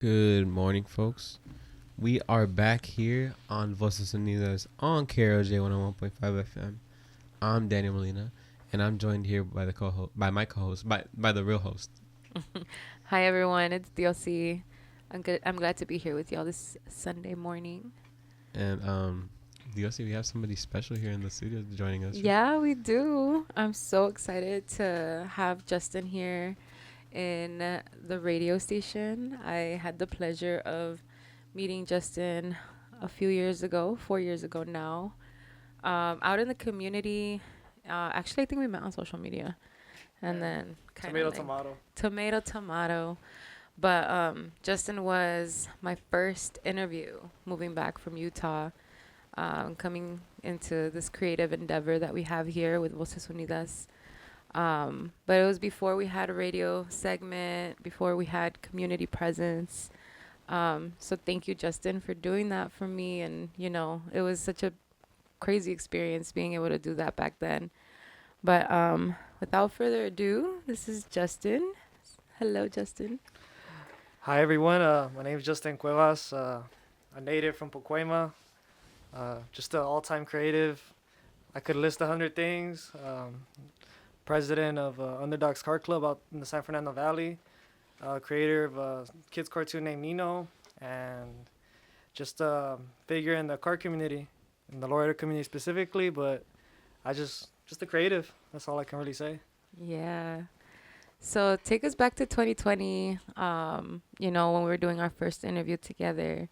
Good morning, folks. We are back here on Voces Unidas on KROJ 101.5 FM. I'm Daniel Molina, and I'm joined here by the by my co-host, by the real host. Hi everyone, it's DLC. I'm good. I'm glad to be here with y'all this Sunday morning. And DOC, we have somebody special here in the studio joining us. Yeah, we do. I'm so excited to have Justin here in the radio station. I had the pleasure of meeting Justin a few years ago, 4 years ago now, out in the community. Actually, I think we met on social media, and Yeah. then kind of Tomato, like tomato. tomato. But Justin was my first interview moving back from Utah, coming into this creative endeavor that we have here with Voces Unidas. But it was before we had a radio segment, before we had community presence. So thank you, Justin, for doing that for me. And, it was such a crazy experience being able to do that back then. But without further ado, this is Justin. Hello, Justin. Hi everyone. My name is Justin Cuevas. A native from Pacoima. Just an all-time creative. I could list 100 things. President of Underdogs Car Club out in the San Fernando Valley. Creator of a kids cartoon named Nino, and just a figure in the car community, in the Laredo community specifically. But I just a creative. That's all I can really say. Yeah. So take us back to 2020, when we were doing our first interview together.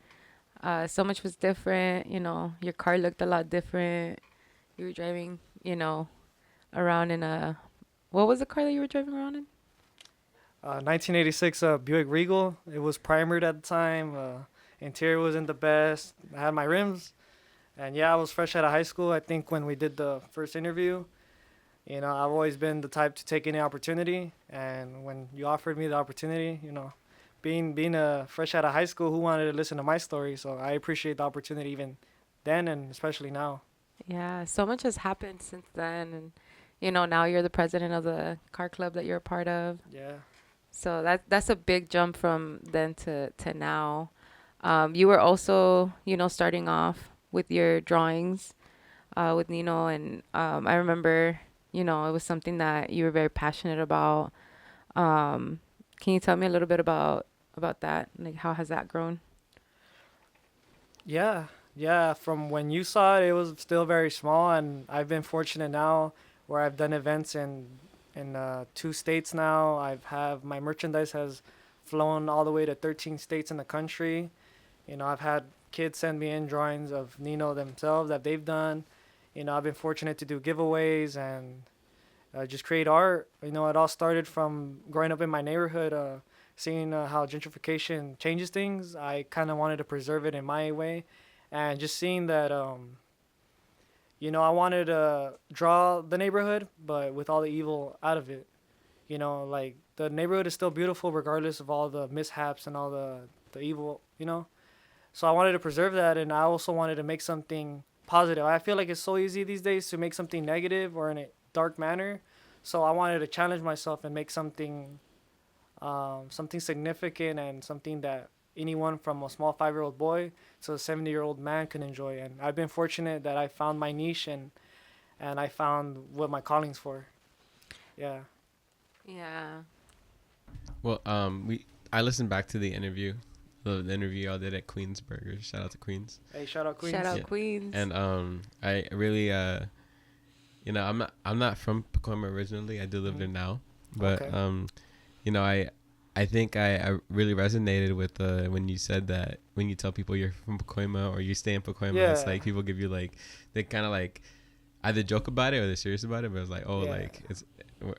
So much was different. Your car looked a lot different. You were driving, around in what was the car that you were driving around in? 1986 Buick Regal. It was primered at the time. Interior wasn't the best. I had my rims, and yeah, I was fresh out of high school. I think when we did the first interview, I've always been the type to take any opportunity, and when you offered me the opportunity, being a fresh out of high school, who wanted to listen to my story? So I appreciate the opportunity even then, and especially now. Yeah, so much has happened since then. And, now you're the president of the car club that you're a part of. Yeah. So that's a big jump from then to now. You were also, starting off with your drawings with Nino. And I remember, it was something that you were very passionate about. Um, can you tell me a little bit about that? Like, how has that grown? Yeah, yeah. From when you saw it, it was still very small, and I've been fortunate now where I've done events in 2 states now. I've have my merchandise has flown all the way to 13 states in the country. I've had kids send me in drawings of Nino themselves that they've done. I've been fortunate to do giveaways and just create art. It all started from growing up in my neighborhood, seeing how gentrification changes things. I kind of wanted to preserve it in my way, and just seeing that, I wanted to draw the neighborhood, but with all the evil out of it. Like the neighborhood is still beautiful regardless of all the mishaps and all the evil. So I wanted to preserve that, and I also wanted to make something positive. I feel like it's so easy these days to make something negative or in a dark manner. So I wanted to challenge myself and make something significant and something that anyone from a small 5-year-old boy to a 70-year-old man can enjoy. And I've been fortunate that I found my niche and I found what my calling's for. Yeah. Yeah. Well, I listened back to the interview y'all did at Queen's Burgers. Shout out to Queens. Hey, shout out Shout Queens. out Yeah. Queens. And I really I'm not from Pacoima originally. I do live Mhm. there now, but Okay. I think I really resonated with when you said that when you tell people you're from Pacoima or you stay in Pacoima, it's Yeah. like people give you like they kind of like either joke about it or they're serious about it. But it's like, oh, Yeah. like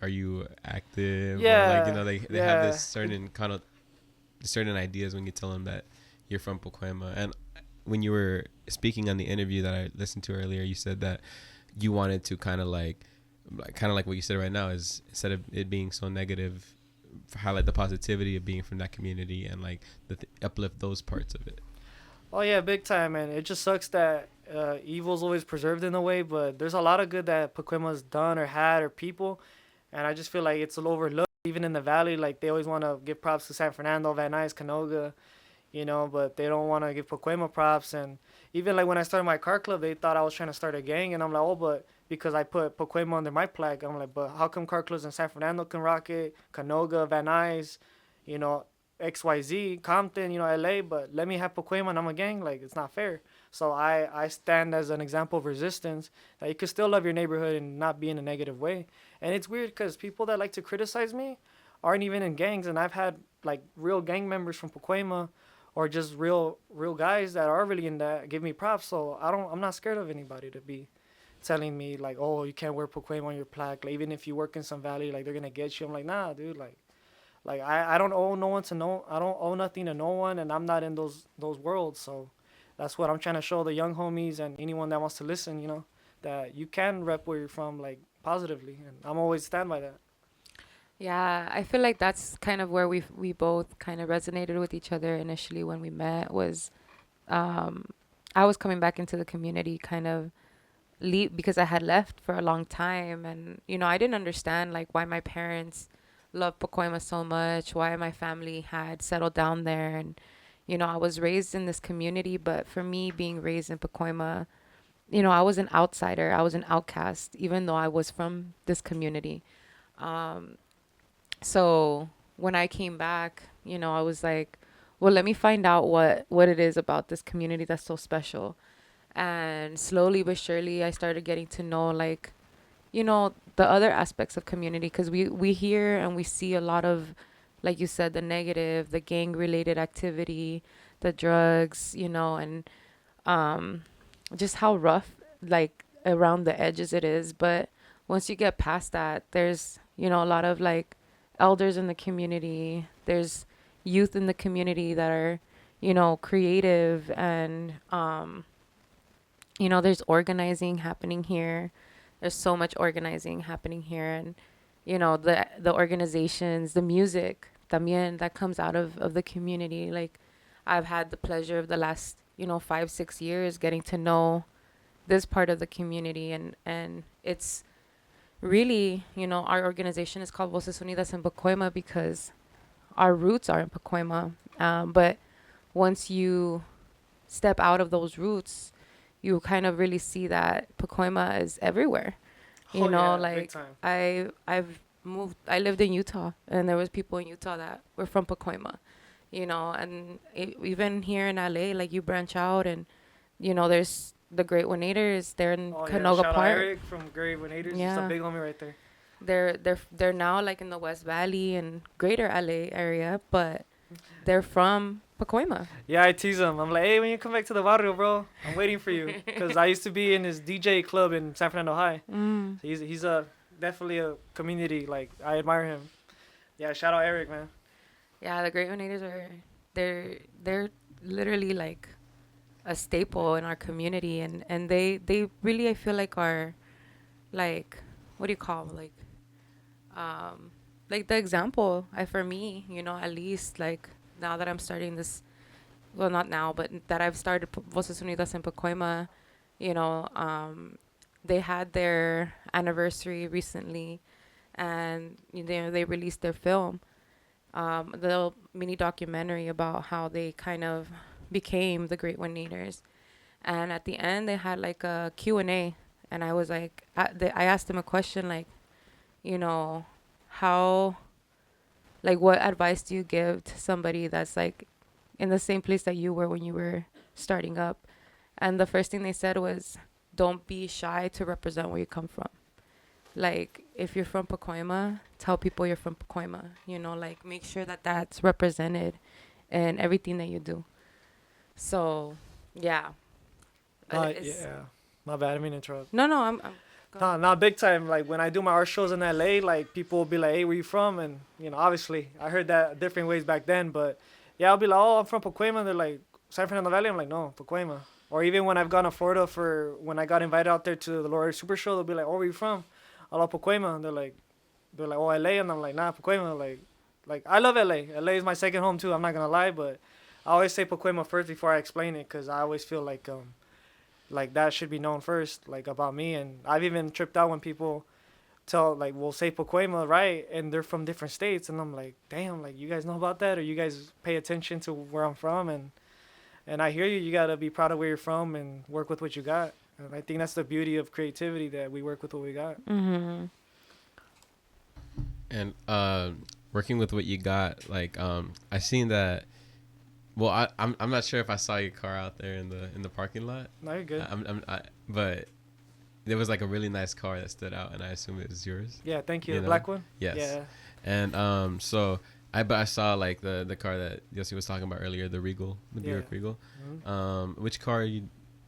are you active, or like Yeah. they have Yeah. this certain kind of certain ideas when you tell them that you're from Pacoima. And when you were speaking on the interview that I listened to earlier, you said that you wanted to kind of like what you said right now is instead of it being so negative, highlight the positivity of being from that community and like uplift those parts of it. Oh yeah, big time, man. It just sucks that evil's always preserved in a way, but there's a lot of good that Pacoima's done or had or people, and I just feel like it's a little overlooked. Even in the valley, like they always want to give props to San Fernando, Van Nuys, Canoga. but they don't want to give Pacoima props. And even like when I started my car club, they thought I was trying to start a gang, and I'm like, oh, but because I put Pacoima under my flag, I'm like, but how come car clubs in San Fernando can rock it, Canoga, Van Nuys, you know, XYZ, Compton, LA, but let me have Pacoima and I'm a gang? Like, it's not fair. So I stand as an example of resistance that you can still love your neighborhood and not be in a negative way. And it's weird because people that like to criticize me aren't even in gangs, and I've had like real gang members from Pacoima or just real guys that are really in that give me props. So I'm not scared of anybody to be telling me like, oh, you can't wear Pacoima on your plaque. Like, even if you work in some valley, like they're gonna get you. I'm like, nah, dude. Like I don't owe no one to no. I don't owe nothing to no one, and I'm not in those worlds. So that's what I'm trying to show the young homies and anyone that wants to listen. That you can rep where you're from, like positively, and I'm always stand by that. Yeah, I feel like that's kind of where we both kind of resonated with each other initially when we met. Was um, I was coming back into the community kind of leave because I had left for a long time, and I didn't understand like why my parents loved Pacoima so much, why my family had settled down there, and I was raised in this community, but for me being raised in Pacoima, I was an outsider, I was an outcast, even though I was from this community. Um, so when I came back, I was like, well, let me find out what it is about this community that's so special. And slowly but surely, I started getting to know like, the other aspects of community, because we hear and we see a lot of, like you said, the negative, the gang related activity, the drugs, and um, just how rough, like around the edges it is. But once you get past that, there's, a lot of like elders in the community. There's youth in the community that are, creative, and, there's organizing happening here. There's so much organizing happening here. And, the organizations, the music, también, that comes out of the community. Like, I've had the pleasure of the last, 5, 6 years getting to know this part of the community. And it's really, our organization is called Voces Unidas en Pacoima because our roots are in Pacoima. But once you step out of those roots, you kind of really see that Pacoima is everywhere. Oh yeah, big Like time. I lived in Utah, and there was people in Utah that were from Pacoima, and even here in LA, like you branch out, and there's the Great Wanators. They're in Oh yeah, Canoga shout out Park. Eric from Great Wanators. He's a Yeah, big homie right there. they're now like in the West Valley and Greater LA area, but they're from Pacoima. Yeah, I tease him. I'm like, hey, when you come back to the barrio, bro, I'm waiting for you. Because I used to be in his DJ club in San Fernando High. Mm. So he's a definitely a community. Like, I admire him. Yeah, shout out Eric, man. Yeah, the Great Wanators they're literally like a staple in our community, and they really, I feel like, are like, what do you call 'em? Like the example, for me, at least, like, now that I'm starting this, well, not now, but that I've started Voces Unidas en Pacoima, they had their anniversary recently, and they released their film, the mini documentary about how they kind of became the Great One Eaters. And at the end, they had like a Q&A, and I was like, I asked them a question like, how, like, what advice do you give to somebody that's like in the same place that you were when you were starting up? And the first thing they said was, don't be shy to represent where you come from. Like, if you're from Pacoima, tell people you're from Pacoima, like, make sure that that's represented in everything that you do. So, yeah. Yeah. My bad, I didn't mean to interrupt. No, no, I'm go Nah, ahead. nah, big time. Like, when I do my art shows in LA, like, people will be like, hey, where you from? And, obviously, I heard that different ways back then. But, yeah, I'll be like, oh, I'm from Pacoima. They're like, San Fernando Valley? I'm like, no, Pacoima. Or even when I've gone to Florida when I got invited out there to the Lord Super Show, they'll be like, oh, where you from? I love Pacoima. And they're like, oh, LA? And I'm like, nah, Pacoima. Like, I love LA. LA is my second home, too. I'm not going to lie. But I always say Pacoima first before I explain it, because I always feel like that should be known first, like, about me. And I've even tripped out when people tell, like, we'll say Pacoima, right? And they're from different states. And I'm like, damn, like, you guys know about that? Or you guys pay attention to where I'm from? And I hear you. You got to be proud of where you're from and work with what you got. And I think that's the beauty of creativity, that we work with what we got. Mm-hmm. And working with what you got, like I seen that. Well, I'm not sure if I saw your car out there in the parking lot. No, you're good. But there was like a really nice car that stood out, and I assume it was yours. Yeah, thank you. You The know? black one? Yes. Yeah. And so I saw like the car that Yossi was talking about earlier, the Regal, the Buick Regal. Mm-hmm. Which car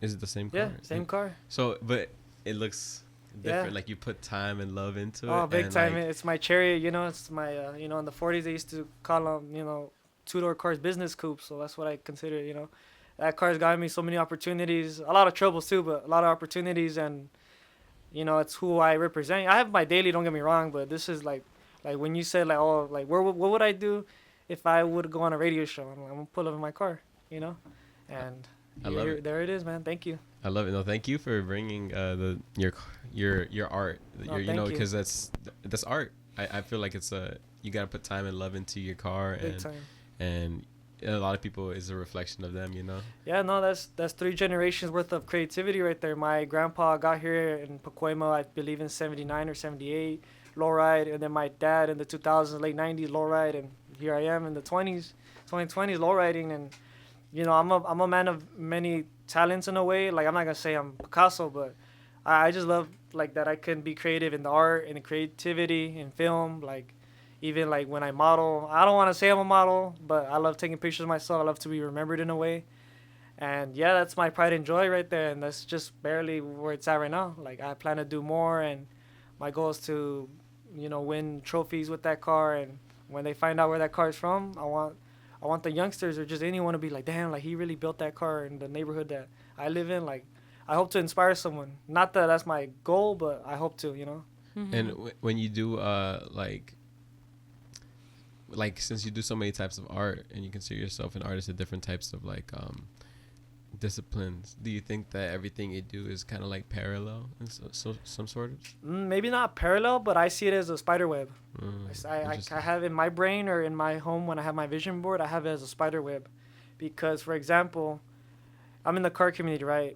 is it the same car? Yeah, same car. So, but it looks different. Like you put time and love into it. Oh, big and time. Like, It's my Chariot, it's my, in the 40s, they used to call them, two-door cars business coupes. So that's what I consider, That car's gotten me so many opportunities, a lot of troubles too, but a lot of opportunities. And, it's who I represent. I have my daily, don't get me wrong, but this is like when you said, like, oh, like, what would I do if I would go on a radio show? I'm going to pull up in my car, And I love it. There it is, man. Thank you. I love it. No, thank you for bringing your art. No, You thank know, you. because that's art. I feel like it's you gotta put time and love into your car, Big time. and a lot of people is a reflection of them. Yeah, no, that's 3 generations worth of creativity right there. My grandpa got here in Pacoima, I believe in 79 or 78, lowride, and then my dad in the 2000s, late 90s, lowride, and here I am in the 2020s, lowriding. And I'm a man of many talents in a way. Like, I'm not gonna say I'm Picasso, but I just love, like, that I can be creative in the art and the creativity in film. Like, even like when I model, I don't want to say I'm a model, but I love taking pictures of myself. I love to be remembered in a way. And yeah, that's my pride and joy right there. And that's just barely where it's at right now. Like, I plan to do more, and my goal is to, win trophies with that car. And when they find out where that car is from, I want the youngsters or just anyone to be like, damn, like, he really built that car in the neighborhood that I live in. Like, I hope to inspire someone. Not that that's my goal, but I hope to, Mm-hmm. And when you do like since you do so many types of art and you consider yourself an artist of different types of like disciplines, do you think that everything you do is kind of like parallel in so some sort of? Maybe not parallel, but I see it as a spider web. I Interesting. have in my brain or in my home when I have my vision board, I have it as a spider web. Because, for example, I'm in the car community, right?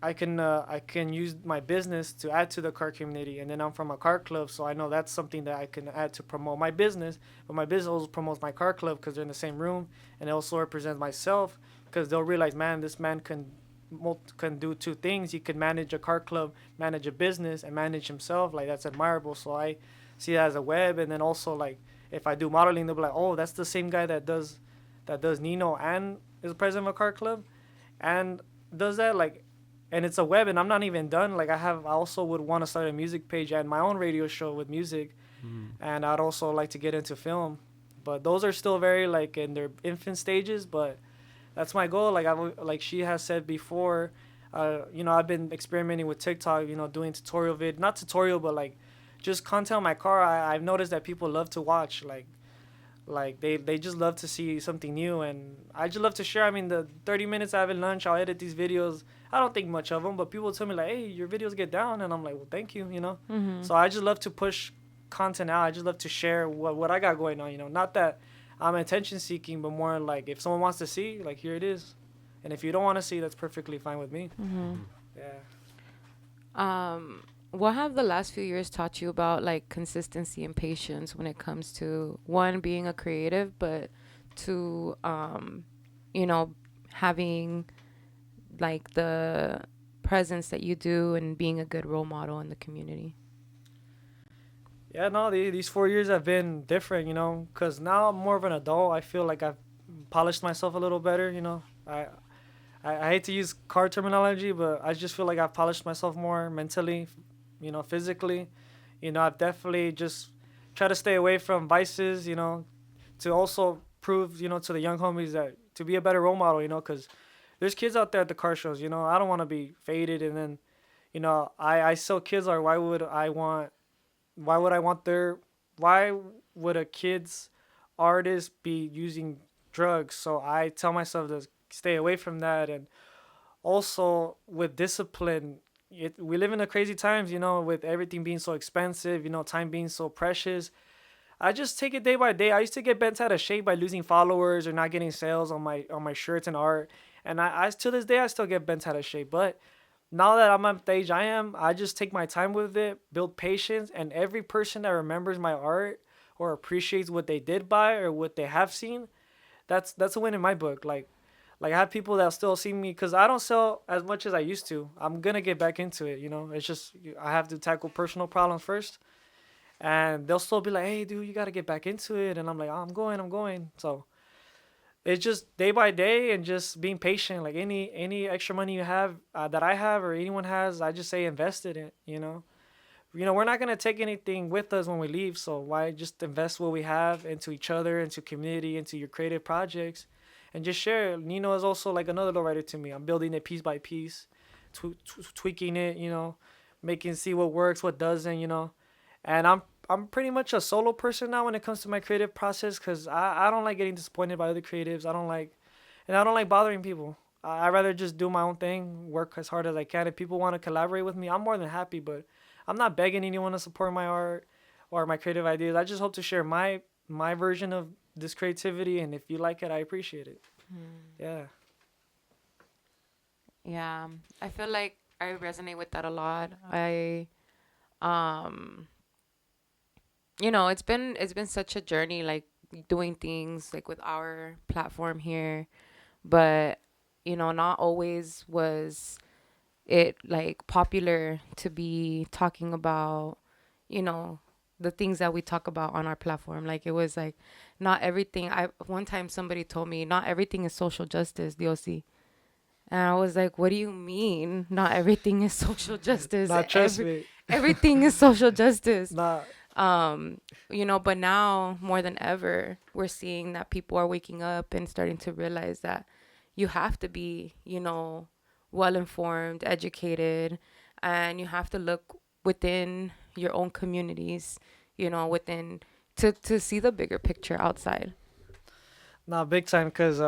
I can use my business to add to the car community, and then I'm from a car club, so I know that's something that I can add to promote my business. But my business also promotes my car club because they're in the same room, and it also represents myself because they'll realize, man, this man can do 2 things. He can manage a car club, manage a business, and manage himself. Like, that's admirable. So I see that as a web, and then also, like, if I do modeling, they'll be like, oh, that's the same guy that does Nino and is president of a car club, and does that, like. And it's a web, and I'm not even done. Like, I also would want to start a music page and my own radio show with music, and I'd also like to get into film. But those are still very, like, in their infant stages, but that's my goal. Like, like she has said before, I've been experimenting with TikTok, doing tutorial not tutorial, but, like, just content on my car. I've noticed that people love to watch, like they just love to see something new, and I just love to share. I mean, the 30 minutes I have at lunch, I'll edit these videos. I don't think much of them, but people tell me, like, hey, your videos get down, and I'm like, well, thank you, Mm-hmm. So I just love to push content out. I just love to share what I got going on, not that I'm attention seeking, but more like, if someone wants to see, like, here it is, and if you don't want to see, that's perfectly fine with me. Mm-hmm. Yeah. What have the last few years taught you about, like, consistency and patience when it comes to, one, being a creative, but two, having, like, the presence that you do and being a good role model in the community? Yeah, no, these 4 years have been different, because now I'm more of an adult. I feel like I've polished myself a little better, I hate to use car terminology, but I just feel like I've polished myself more mentally, physically. I've definitely just tried to stay away from vices, to also prove, to the young homies that to be a better role model, because there's kids out there at the car shows, I don't want to be faded. And then, I sell kids art. Why would a kid's artist be using drugs? So I tell myself to stay away from that. And also with discipline, we live in a crazy times, with everything being so expensive, time being so precious. I just take it day by day. I used to get bent out of shape by losing followers or not getting sales on my shirts and art, and I to this day I still get bent out of shape. But now that I'm at the age I am, I just take my time with it, build patience, and every person that remembers my art or appreciates what they did buy or what they have seen, that's a win in my book. Like I have people that still see me because I don't sell as much as I used to. I'm gonna get back into it. It's just I have to tackle personal problems first, and they'll still be like, "Hey, dude, you gotta get back into it," and I'm like, oh, I'm going. So it's just day by day and just being patient. Like any extra money you have that I have or anyone has, I just say invest in it. We're not gonna take anything with us when we leave, so why just invest what we have into each other, into community, into your creative projects, and just share it. Nino is also like another lowrider to me. I'm building it piece by piece, tweaking it, making see what works, what doesn't, and I'm pretty much a solo person now when it comes to my creative process because I don't like getting disappointed by other creatives. I don't like bothering people. I rather just do my own thing, work as hard as I can. If people want to collaborate with me, I'm more than happy. But I'm not begging anyone to support my art or my creative ideas. I just hope to share my version of this creativity, and if you like it, I appreciate it. Yeah. Yeah, I feel like I resonate with that a lot. Um, it's been such a journey, like doing things like with our platform here, but not always was it like popular to be talking about, you know, the things that we talk about on our platform. Like it was like not everything. I one time somebody told me not everything is social justice, DOC. And I was like, what do you mean? Not everything is social justice. Not trust me. Everything is social justice. Not. Um, but now more than ever, we're seeing that people are waking up and starting to realize that you have to be, well informed, educated, and you have to look within your own communities, within to see the bigger picture outside. Not big time, cause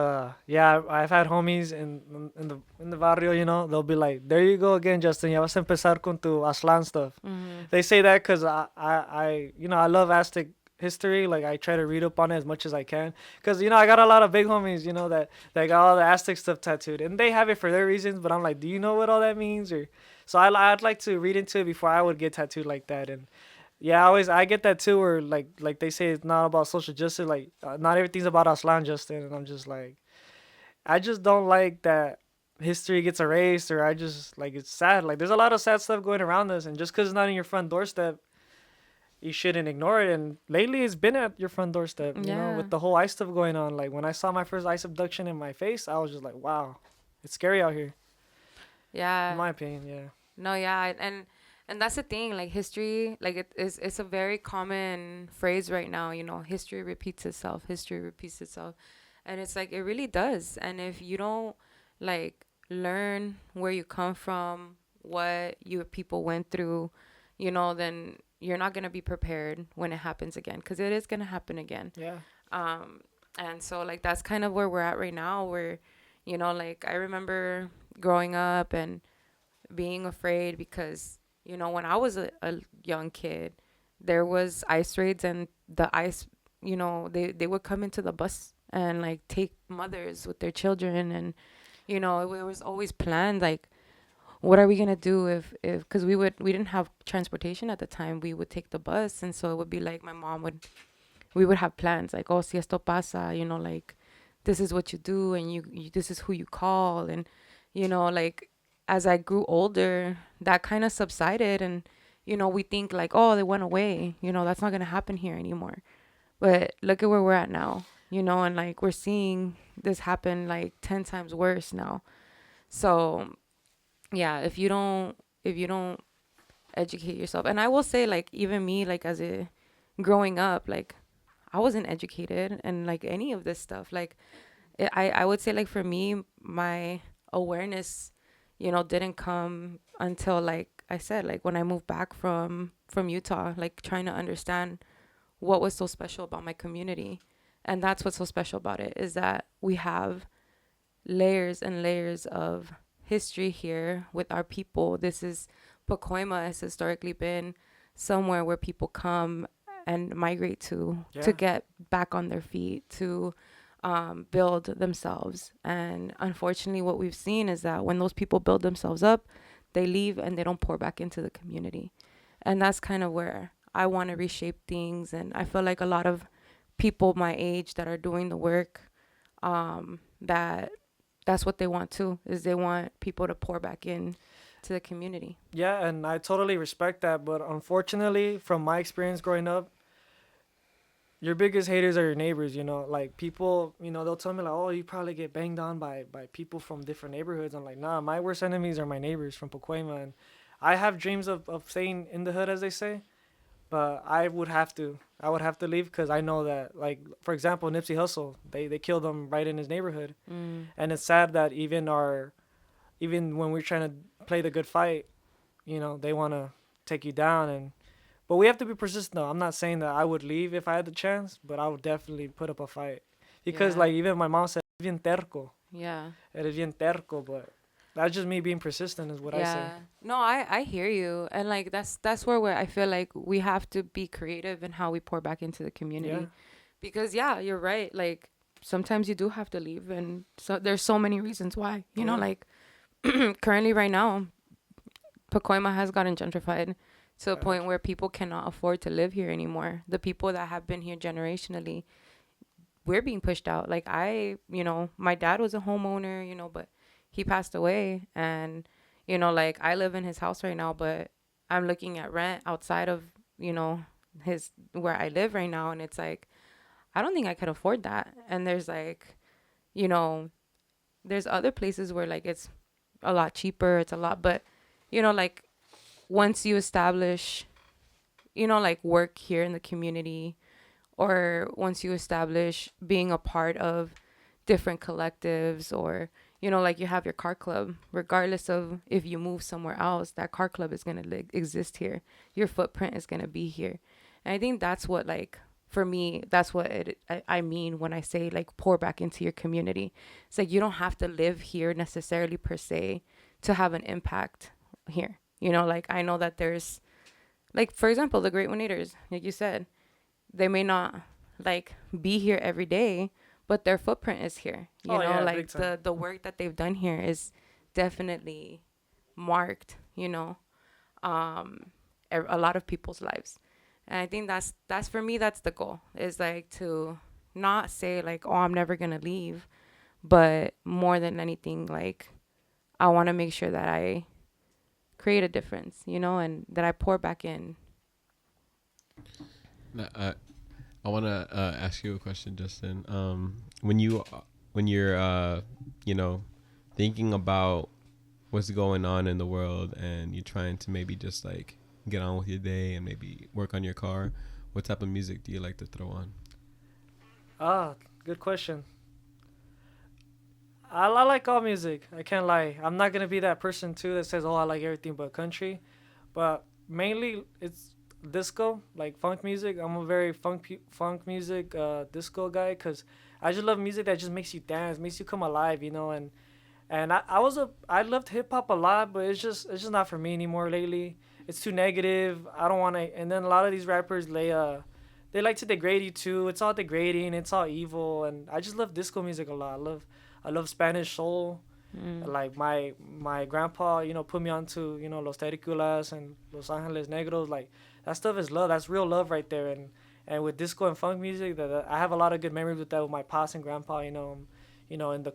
yeah, I've had homies in the barrio, they'll be like, "There you go again, Justin. Ya vas a empezar con tu Aslan stuff." Mm-hmm. They say that cause I love Aztec history. Like I try to read up on it as much as I can, cause I got a lot of big homies, that got all the Aztec stuff tattooed, and they have it for their reasons. But I'm like, do you know what all that means? Or so I'd like to read into it before I would get tattooed like that. And yeah, I get that too. Where like they say it's not about social justice. Like not everything's about Aslan, Justin. And I'm just like, I just don't like that history gets erased, or I just like it's sad. Like there's a lot of sad stuff going around us, and just because it's not in your front doorstep, you shouldn't ignore it. And lately, it's been at your front doorstep. Yeah. With the whole ice stuff going on. Like when I saw my first ice abduction in my face, I was just like, wow, it's scary out here. Yeah. In my opinion, yeah. No, yeah, and that's the thing. Like history, like it's a very common phrase right now. History repeats itself. History repeats itself, and it's like it really does. And if you don't like learn where you come from, what your people went through, then you're not gonna be prepared when it happens again, because it is gonna happen again. Yeah. And so like that's kind of where we're at right now. Where, like I remember growing up and being afraid because when I was a young kid, there was ice raids, and the ice, they would come into the bus and like take mothers with their children, and it was always planned like, what are we gonna do if because we didn't have transportation at the time. We would take the bus, and so it would be like we would have plans like, oh, si esto pasa, like this is what you do, and you this is who you call. And like as I grew older, that kind of subsided, and we think like, oh, they went away, that's not gonna happen here anymore. But look at where we're at now, and like we're seeing this happen like 10 times worse now. So yeah, if you don't educate yourself. And I will say, like, even me, like as a growing up, like I wasn't educated and like any of this stuff. Like I would say, like, for me, my awareness, didn't come until, like I said, like when I moved back from Utah, like trying to understand what was so special about my community. And that's what's so special about it, is that we have layers and layers of history here with our people. This is Pacoima has historically been somewhere where people come and migrate to Yeah. get back on their feet, to build themselves. And unfortunately, what we've seen is that when those people build themselves up, they leave and they don't pour back into the community. And that's kind of where I want to reshape things. And I feel like a lot of people my age that are doing the work, that that's what they want too, is they want people to pour back in to the community. Yeah, and I totally respect that, but unfortunately, from my experience growing up, your biggest haters are your neighbors. Like people, they'll tell me like, "Oh, you probably get banged on by people from different neighborhoods." I'm like, "Nah, my worst enemies are my neighbors from Pacoima." And I have dreams of staying in the hood, as they say, but I would have to leave because I know that, like, for example, Nipsey Hussle, they killed him right in his neighborhood, and it's sad that even when we're trying to play the good fight, they want to take you down. But we have to be persistent though. I'm not saying that I would leave if I had the chance, but I would definitely put up a fight because, Yeah. like, even my mom said, "Eres bien terco, Yeah. eres bien terco," but that's just me being persistent, is what I say. Yeah. No, I hear you. And like that's where I feel like we have to be creative in how we pour back into the community. Yeah, Because yeah, you're right. Like sometimes you do have to leave, and so there's so many reasons why. You know, Yeah. like currently right now, Pacoima has gotten gentrified to a point where people cannot afford to live here anymore. The people that have been here generationally, we're being pushed out. Like my dad was a homeowner, but he passed away, and like I live in his house right now, but I'm looking at rent outside of, his where I live right now, and it's like I don't think I could afford that. And there's like, you know, there's other places where like it's a lot cheaper, it's a lot, but like once you establish, like work here in the community, or once you establish being a part of different collectives, or like you have your car club, regardless of if you move somewhere else, that car club is going to exist here, your footprint is going to be here. And I think that's what, like, for me, that's what I mean when I say like pour back into your community. It's like you don't have to live here necessarily per se to have an impact here. Like I know that there's, like, for example, the Great Juanitors, like you said, they may not like be here every day, but their footprint is here. Oh, yeah, Like big time. the work that they've done here is definitely marked, a lot of people's lives. And I think that's for me, that's the goal, is like to not say like, oh, I'm never gonna leave, but more than anything, like I want to make sure that I create a difference, and that I pour back in. I want to ask you a question, Justin. When you're thinking about what's going on in the world, and you're trying to maybe just like get on with your day and maybe work on your car, what type of music do you like to throw on? Ah, good question. I like all music. I can't lie. I'm not gonna be that person too that says, "Oh, I like everything but country," but mainly it's disco, like funk music. I'm a very funk music disco guy because I just love music that just makes you dance, makes you come alive, And I loved hip hop a lot, but it's just not for me anymore lately. It's too negative. I don't want to. And then a lot of these rappers, they like to degrade you too. It's all degrading. It's all evil. And I just love disco music a lot. I love Spanish soul. Like my grandpa, put me onto Los Terriculas and Los Angeles Negros. Like that stuff is love. That's real love right there. And with disco and funk music, that I have a lot of good memories with that with my pops and grandpa. In the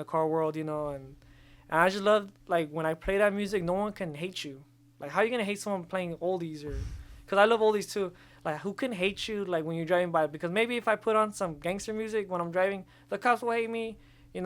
car world, and I just love, like, when I play that music, no one can hate you. Like, how are you gonna hate someone playing oldies? Or because I love oldies too. Like, who can hate you, like, when you're driving by? Because maybe if I put on some gangster music when I'm driving, the cops will hate me.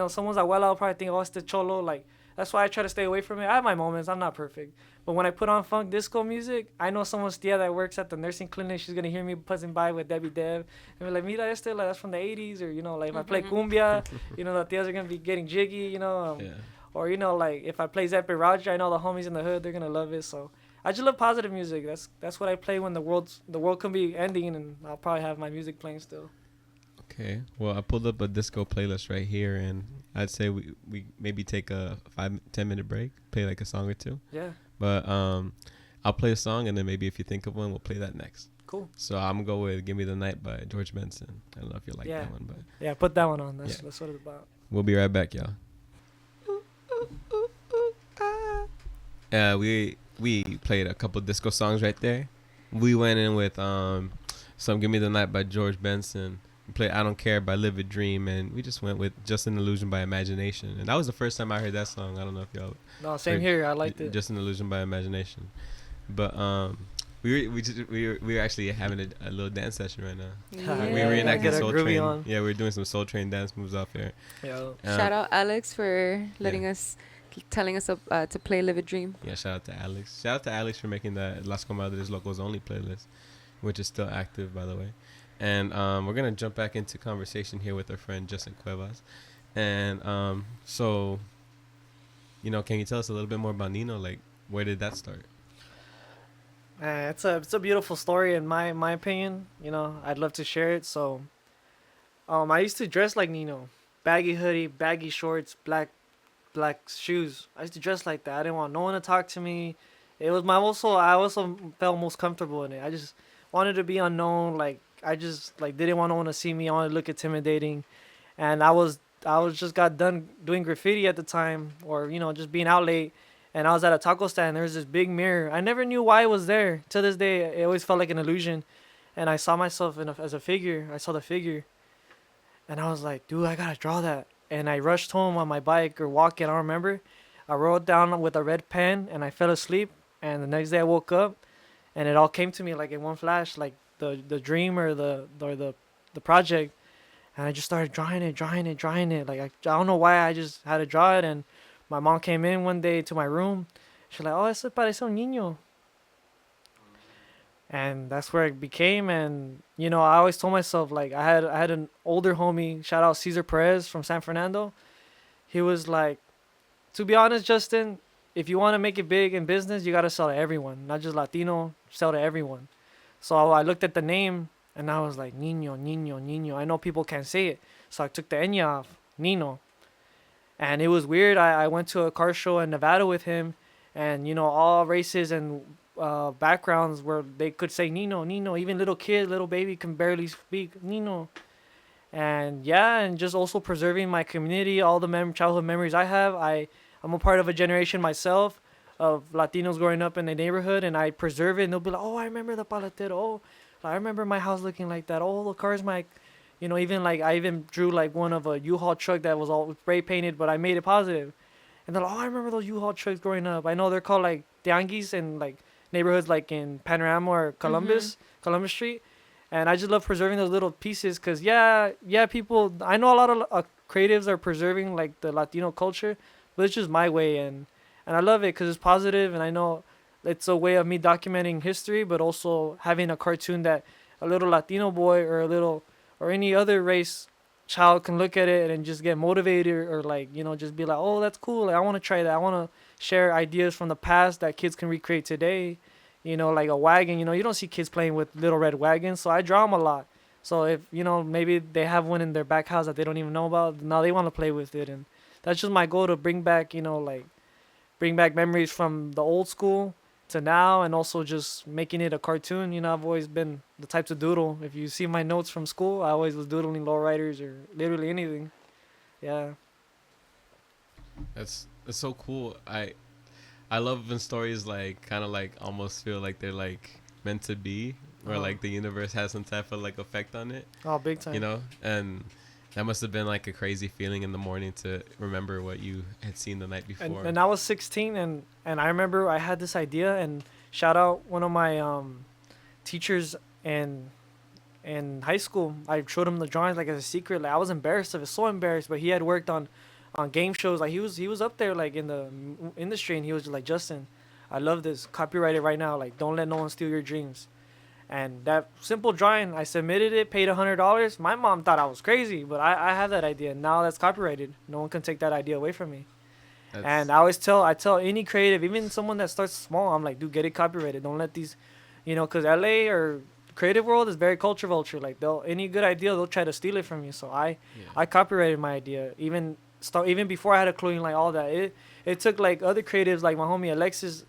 Someone's abuela will probably think, oh, it's the cholo. Like, that's why I try to stay away from it. I have my moments. I'm not perfect. But when I put on funk disco music, I know someone's tia that works at the nursing clinic. She's gonna hear me buzzing by with Debbie Dev and be like, "Mira este, like that's from the '80s," or like if I play cumbia, the tias are gonna be getting jiggy, Yeah. or like if I play Zeppe Roger, I know the homies in the hood, they're gonna love it. So I just love positive music. That's what I play when the world can be ending, and I'll probably have my music playing still. Okay. Well, I pulled up a disco playlist right here, and I'd say we maybe take a 5-10 minute break, play like a song or two. Yeah. But I'll play a song, and then maybe if you think of one, we'll play that next. Cool. So I'm gonna go with "Give Me the Night" by George Benson. I don't know if you like Yeah. that one, but Yeah, put that one on. That's Yeah. that's what it's about. we'll be right back, y'all. We played a couple disco songs right there. We went in with some "Give Me the Night" by George Benson. We played "I Don't Care" by Livid Dream, and we just went with "Just an Illusion" by Imagination. And that was the first time I heard that song. I don't know if y'all No, same heard here. I liked it. "Just an Illusion" by Imagination. But we were actually having a little dance session right now. Yeah. We were Yeah. reenacting Get our Soul groovy Train. on. Yeah, we were doing some Soul Train dance moves off here. Yeah. Shout out Alex for letting Yeah. us, telling us to play "Live a Dream." Yeah, shout out to Alex. Shout out to Alex for making that Las Comadres Locos only playlist, which is still active, by the way. And we're going to jump back into conversation here with our friend Justin Cuevas. And so, can you tell us a little bit more about Nino? Like, where did that start? It's a beautiful story in my opinion. I'd love to share it. So, I used to dress like Nino, baggy hoodie, baggy shorts, black shoes. I used to dress like that. I didn't want no one to talk to me. It was I also felt most comfortable in it. I just wanted to be unknown. Like I just didn't want no one to see me. I wanted to look intimidating, and I was just got done doing graffiti at the time, or just being out late. And I was at a taco stand. There was this big mirror. I never knew why it was there. To this day, it always felt like an illusion. And I saw myself as a figure. I saw the figure, and I was like, dude, I gotta draw that. And I rushed home on my bike or walking. I don't remember. I wrote down with a red pen, and I fell asleep. And the next day I woke up, and it all came to me like in one flash, like the dream or the project. And I just started drawing it. Like I don't know why, I just had to draw it. And my mom came in one day to my room. She's like, "Oh, eso parece un niño." And that's where it became. And I always told myself, like, I had an older homie, shout out Cesar Perez from San Fernando. He was like, to be honest, Justin, if you want to make it big in business, you got to sell to everyone, not just Latino, sell to everyone. So I looked at the name, and I was like, Niño. I know people can't say it, so I took the ñ off, Nino. And it was weird. I went to a car show in Nevada with him, and all races and backgrounds where they could say Nino. Even little kid, little baby can barely speak Nino. And yeah, and just also preserving my community, all the childhood memories I have. I'm a part of a generation myself of Latinos growing up in the neighborhood, and I preserve it. And they'll be like, "Oh, I remember the paletero. Oh, I remember my house looking like that. Oh, the cars, even like I even drew like one of a U-Haul truck that was all spray painted, but I made it positive. And they're like, "Oh, I remember those U-Haul trucks growing up. I know they're called like tianguis in like neighborhoods like in Panorama or Columbus Street." And I just love preserving those little pieces, because people, I know a lot of creatives are preserving like the Latino culture, but it's just my way. And I love it because it's positive, and I know it's a way of me documenting history, but also having a cartoon that a little Latino boy or any other race child can look at it and just get motivated, or like, just be like, "Oh, that's cool. Like, I want to try that. I want to share ideas from the past that kids can recreate today." Like a wagon, you don't see kids playing with little red wagons. So I draw them a lot. So if, maybe they have one in their back house that they don't even know about, now they want to play with it. And that's just my goal, to bring back, bring back memories from the old school to now, and also just making it a cartoon. I've always been the type to doodle. If you see my notes from school, I always was doodling lowriders or literally anything. Yeah. That's so cool. I love when stories like kind of like almost feel like they're like meant to be, or like the universe has some type of like effect on it. Oh, big time. And that must have been like a crazy feeling in the morning to remember what you had seen the night before. And I was 16, and I remember I had this idea, and shout out one of my teachers in high school. I showed him the drawings like as a secret. Like I was embarrassed of it, so embarrassed, but he had worked on game shows. Like he was up there like in the industry, and he was just like, "Justin, I love this. Copyright it right now. Like, don't let no one steal your dreams." And that simple drawing, I submitted it, paid $100. My mom thought I was crazy, but I have that idea now. That's copyrighted. No one can take that idea away from me. And I tell any creative, even someone that starts small, I'm like, dude, get it copyrighted. Don't let these, because LA or creative world is very culture vulture. Like they'll any good idea they'll try to steal it from you. So I copyrighted my idea even before I had a clothing like all that. It took like other creatives like my homie Alexis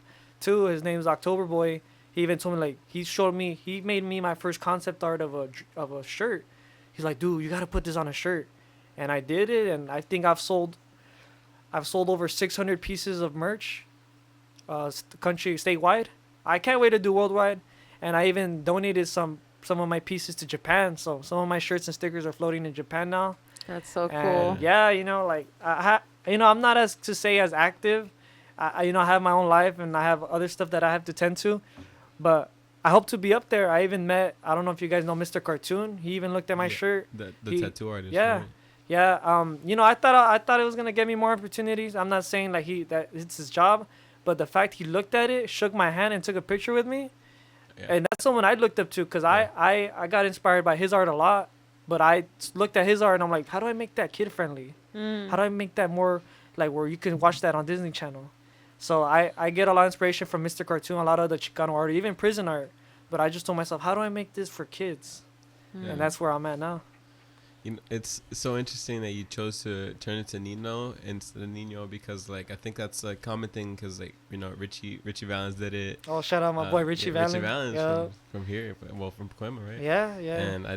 too. His name's October Boy. He even told me like he made me my first concept art of a shirt. He's like, dude, you gotta put this on a shirt, and I did it, and I think I've sold over 600 pieces of merch, statewide. I can't wait to do worldwide, and I even donated some of my pieces to Japan. So some of my shirts and stickers are floating in Japan now. That's so And cool. yeah, like I'm not as active. I have my own life and I have other stuff that I have to tend to, but I hope to be up there. I even met, I don't know if you guys know Mr. Cartoon. He even looked at my shirt. The tattoo artist. Yeah. Right? Yeah. I thought it was gonna get me more opportunities. I'm not saying like that it's his job, but the fact he looked at it, shook my hand, and took a picture with me, and that's someone I looked up to because I got inspired by his art a lot. But I looked at his art and I'm like, how do I make that kid friendly? How do I make that more like where you can watch that on Disney Channel? So I get a lot of inspiration from Mr. Cartoon, a lot of the Chicano art, even prison art. But I just told myself, how do I make this for kids? And that's where I'm at now. It's so interesting that you chose to turn it to Nino instead of Nino because like I think that's a common thing because like Richie Valens did it. Oh, shout out my boy Richie Valens. Richie Valens from here, from Cuevas, right? Yeah. And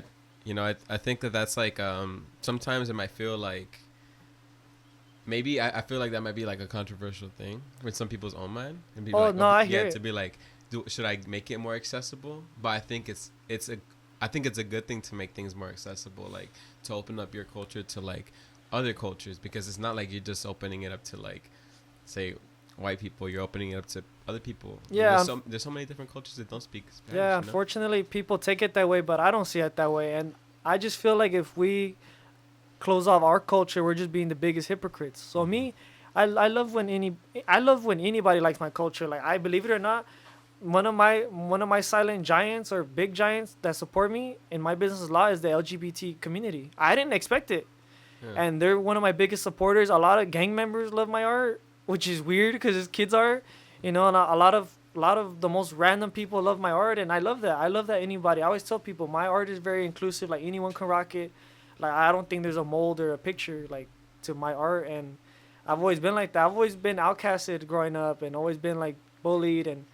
I think that's like sometimes it might feel like maybe I feel like that might be like a controversial thing with some people's own mind and be I hear it. To be like, should I make it more accessible? But I think it's a good thing to make things more accessible, like to open up your culture to like other cultures because it's not like you're just opening it up to like say white people, you're opening it up to other people. Yeah, there's so many different cultures that don't speak Spanish. Yeah, unfortunately people take it that way, but I don't see it that way, and I just feel like if we close off our culture, we're just being the biggest hypocrites. So me, I love when anybody likes my culture. Like I believe it or not, one of my silent giants or big giants that support me in my business law is the LGBT community. I didn't expect it, and they're one of my biggest supporters. A lot of gang members love my art, which is weird because it's kids' art, and a lot of the most random people love my art, and I love that. I love that anybody. I always tell people my art is very inclusive. Like anyone can rock it. Like I don't think there's a mold or a picture like to my art, and I've always been like that. I've always been outcasted growing up, and always been like bullied, and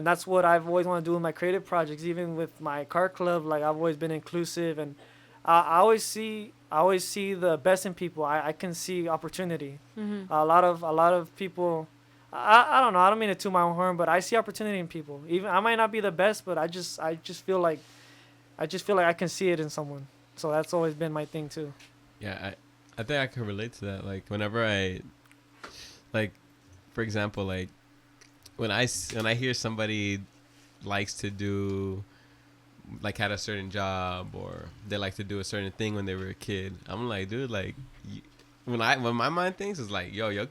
that's what I've always wanted to do with my creative projects. Even with my car club, like I've always been inclusive, and I always see the best in people. I can see opportunity. A lot of people. I don't know. I don't mean to toot my own horn, but I see opportunity in people. Even I might not be the best, but I just feel like I can see it in someone. So that's always been my thing too. Yeah, I think I can relate to that. Like whenever I, like, for example, like when I hear somebody likes to do, like had a certain job or they like to do a certain thing when they were a kid, I'm like, dude, like, when my mind thinks is like, yo, you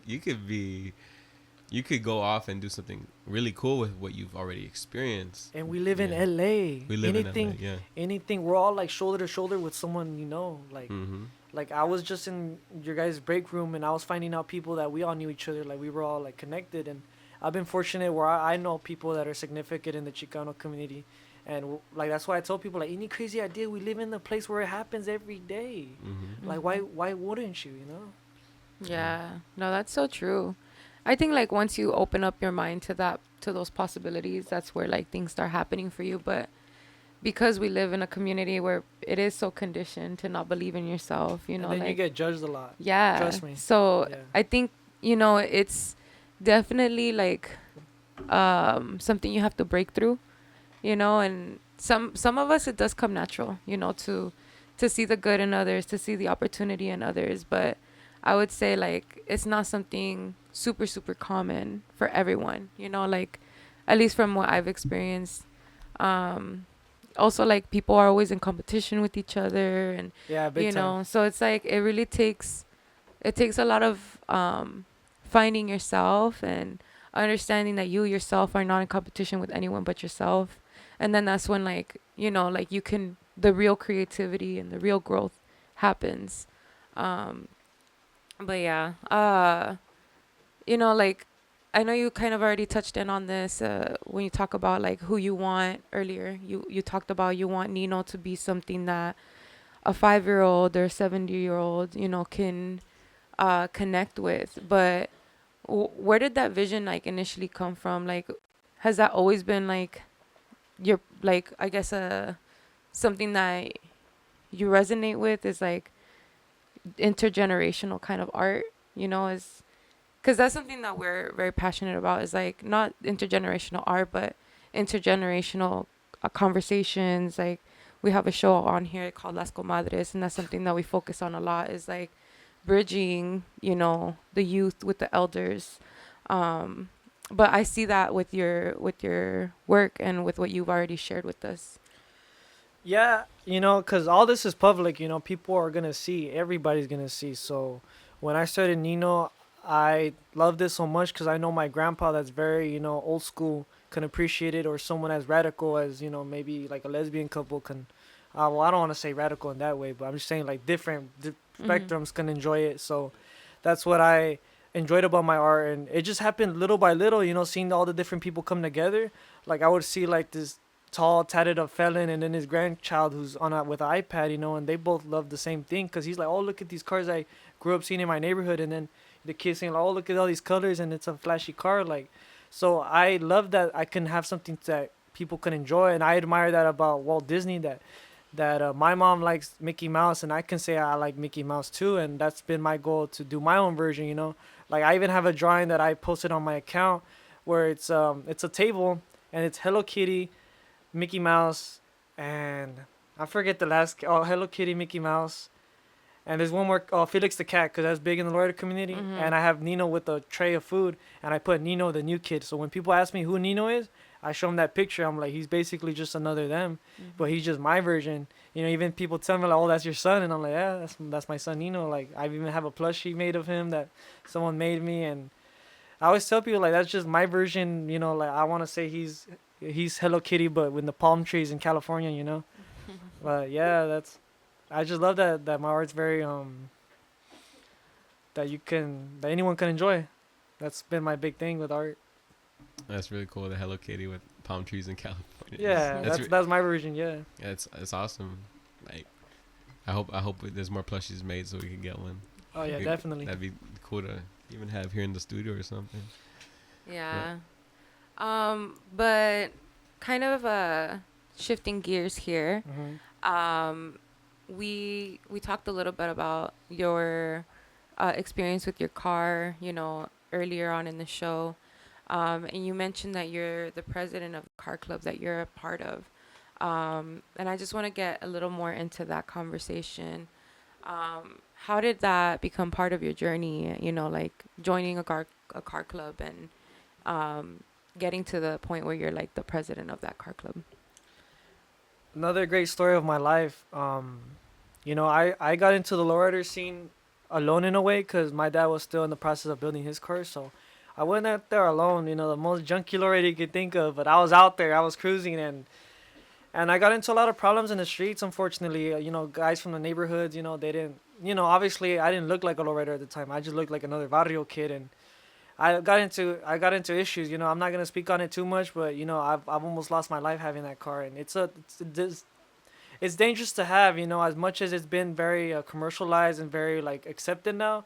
could go off and do something really cool with what you've already experienced. And we live in LA. We live in LA, yeah. Anything, we're all like shoulder to shoulder with someone, like, like I was just in your guys' break room and I was finding out people that we all knew each other, like we were all like connected. And I've been fortunate where I know people that are significant in the Chicano community. And like, that's why I tell people, like, any crazy idea, we live in the place where it happens every day. Like, why wouldn't you, Yeah, no, that's so true. I think like once you open up your mind to those possibilities, that's where like things start happening for you. But because we live in a community where it is so conditioned to not believe in yourself, and then like, you get judged a lot. Yeah. Trust me. So I think, it's definitely like something you have to break through, and some of us, it does come natural, to see the good in others, to see the opportunity in others. But I would say like it's not something super, super common for everyone, like at least from what I've experienced. Also like people are always in competition with each other and, big time. So it's like, it really takes a lot of finding yourself and understanding that you yourself are not in competition with anyone but yourself. And then that's when like, like the real creativity and the real growth happens. But yeah, like I know you kind of already touched in on this when you talk about like who you want earlier. You talked about you want Nino to be something that a 5-year-old or 70-year-old, can connect with. But where did that vision like initially come from? Like, has that always been like your like I guess something that you resonate with is like intergenerational kind of art, is because that's something that we're very passionate about is like not intergenerational art but intergenerational conversations. Like we have a show on here called Las Comadres, and that's something that we focus on a lot is like bridging, the youth with the elders. um but I see that with your work and with what you've already shared with us. Yeah, because all this is public, people are going to see, everybody's going to see. So when I started Nino, I loved it so much because I know my grandpa that's very, old school can appreciate it, or someone as radical as, maybe like a lesbian couple can. Well, I don't want to say radical in that way, but I'm just saying like different Mm-hmm. spectrums can enjoy it. So that's what I enjoyed about my art. And it just happened little by little, seeing all the different people come together. Like I would see like this tall, tatted up felon, and then his grandchild who's on with an iPad, and they both love the same thing because he's like, oh, look at these cars I grew up seeing in my neighborhood, and then the kid saying, like, oh, look at all these colors, and it's a flashy car, like. So I love that I can have something that people can enjoy, and I admire that about Walt Disney that my mom likes Mickey Mouse, and I can say I like Mickey Mouse too, and that's been my goal to do my own version. Like I even have a drawing that I posted on my account where it's a table and it's Hello Kitty, Mickey Mouse, and I forget the last. Oh, Hello Kitty, Mickey Mouse, and there's one more. Oh, Felix the cat, because that's big in the Florida community. Mm-hmm. And I have Nino with a tray of food, and I put Nino the new kid. So when people ask me who Nino is, I show them that picture. I'm like, he's basically just another them, but he's just my version. Even people tell me like, oh, that's your son, and I'm like, yeah, that's my son Nino. Like I even have a plushie made of him that someone made me, and I always tell people like that's just my version. Like I want to say he's Hello Kitty, but with the palm trees in California. But yeah, I just love that my art's very that anyone can enjoy. That's been my big thing with art. That's really cool. The Hello Kitty with palm trees in California. Yeah, that's my version. Yeah. Yeah, it's awesome. Like, I hope there's more plushies made so we can get one. Oh yeah, definitely. That'd be cool to even have here in the studio or something. Yeah. But kind of shifting gears here. Hmm. We talked a little bit about your experience with your car, earlier on in the show. And you mentioned that you're the president of the car club that you're a part of. And I just want to get a little more into that conversation. How did that become part of your journey? Like joining a car club and getting to the point where you're like the president of that car club. Another great story of my life. I got into the lowrider scene alone in a way because my dad was still in the process of building his car, so I went out there alone. The most junky lowrider you could think of, but I was out there. I was cruising, and I got into a lot of problems in the streets. Unfortunately, guys from the neighborhoods, they didn't. Obviously, I didn't look like a lowrider at the time. I just looked like another barrio kid, and I got into issues. I'm not gonna speak on it too much, but I've almost lost my life having that car, and it's dangerous to have. As much as it's been very commercialized and very like accepted now.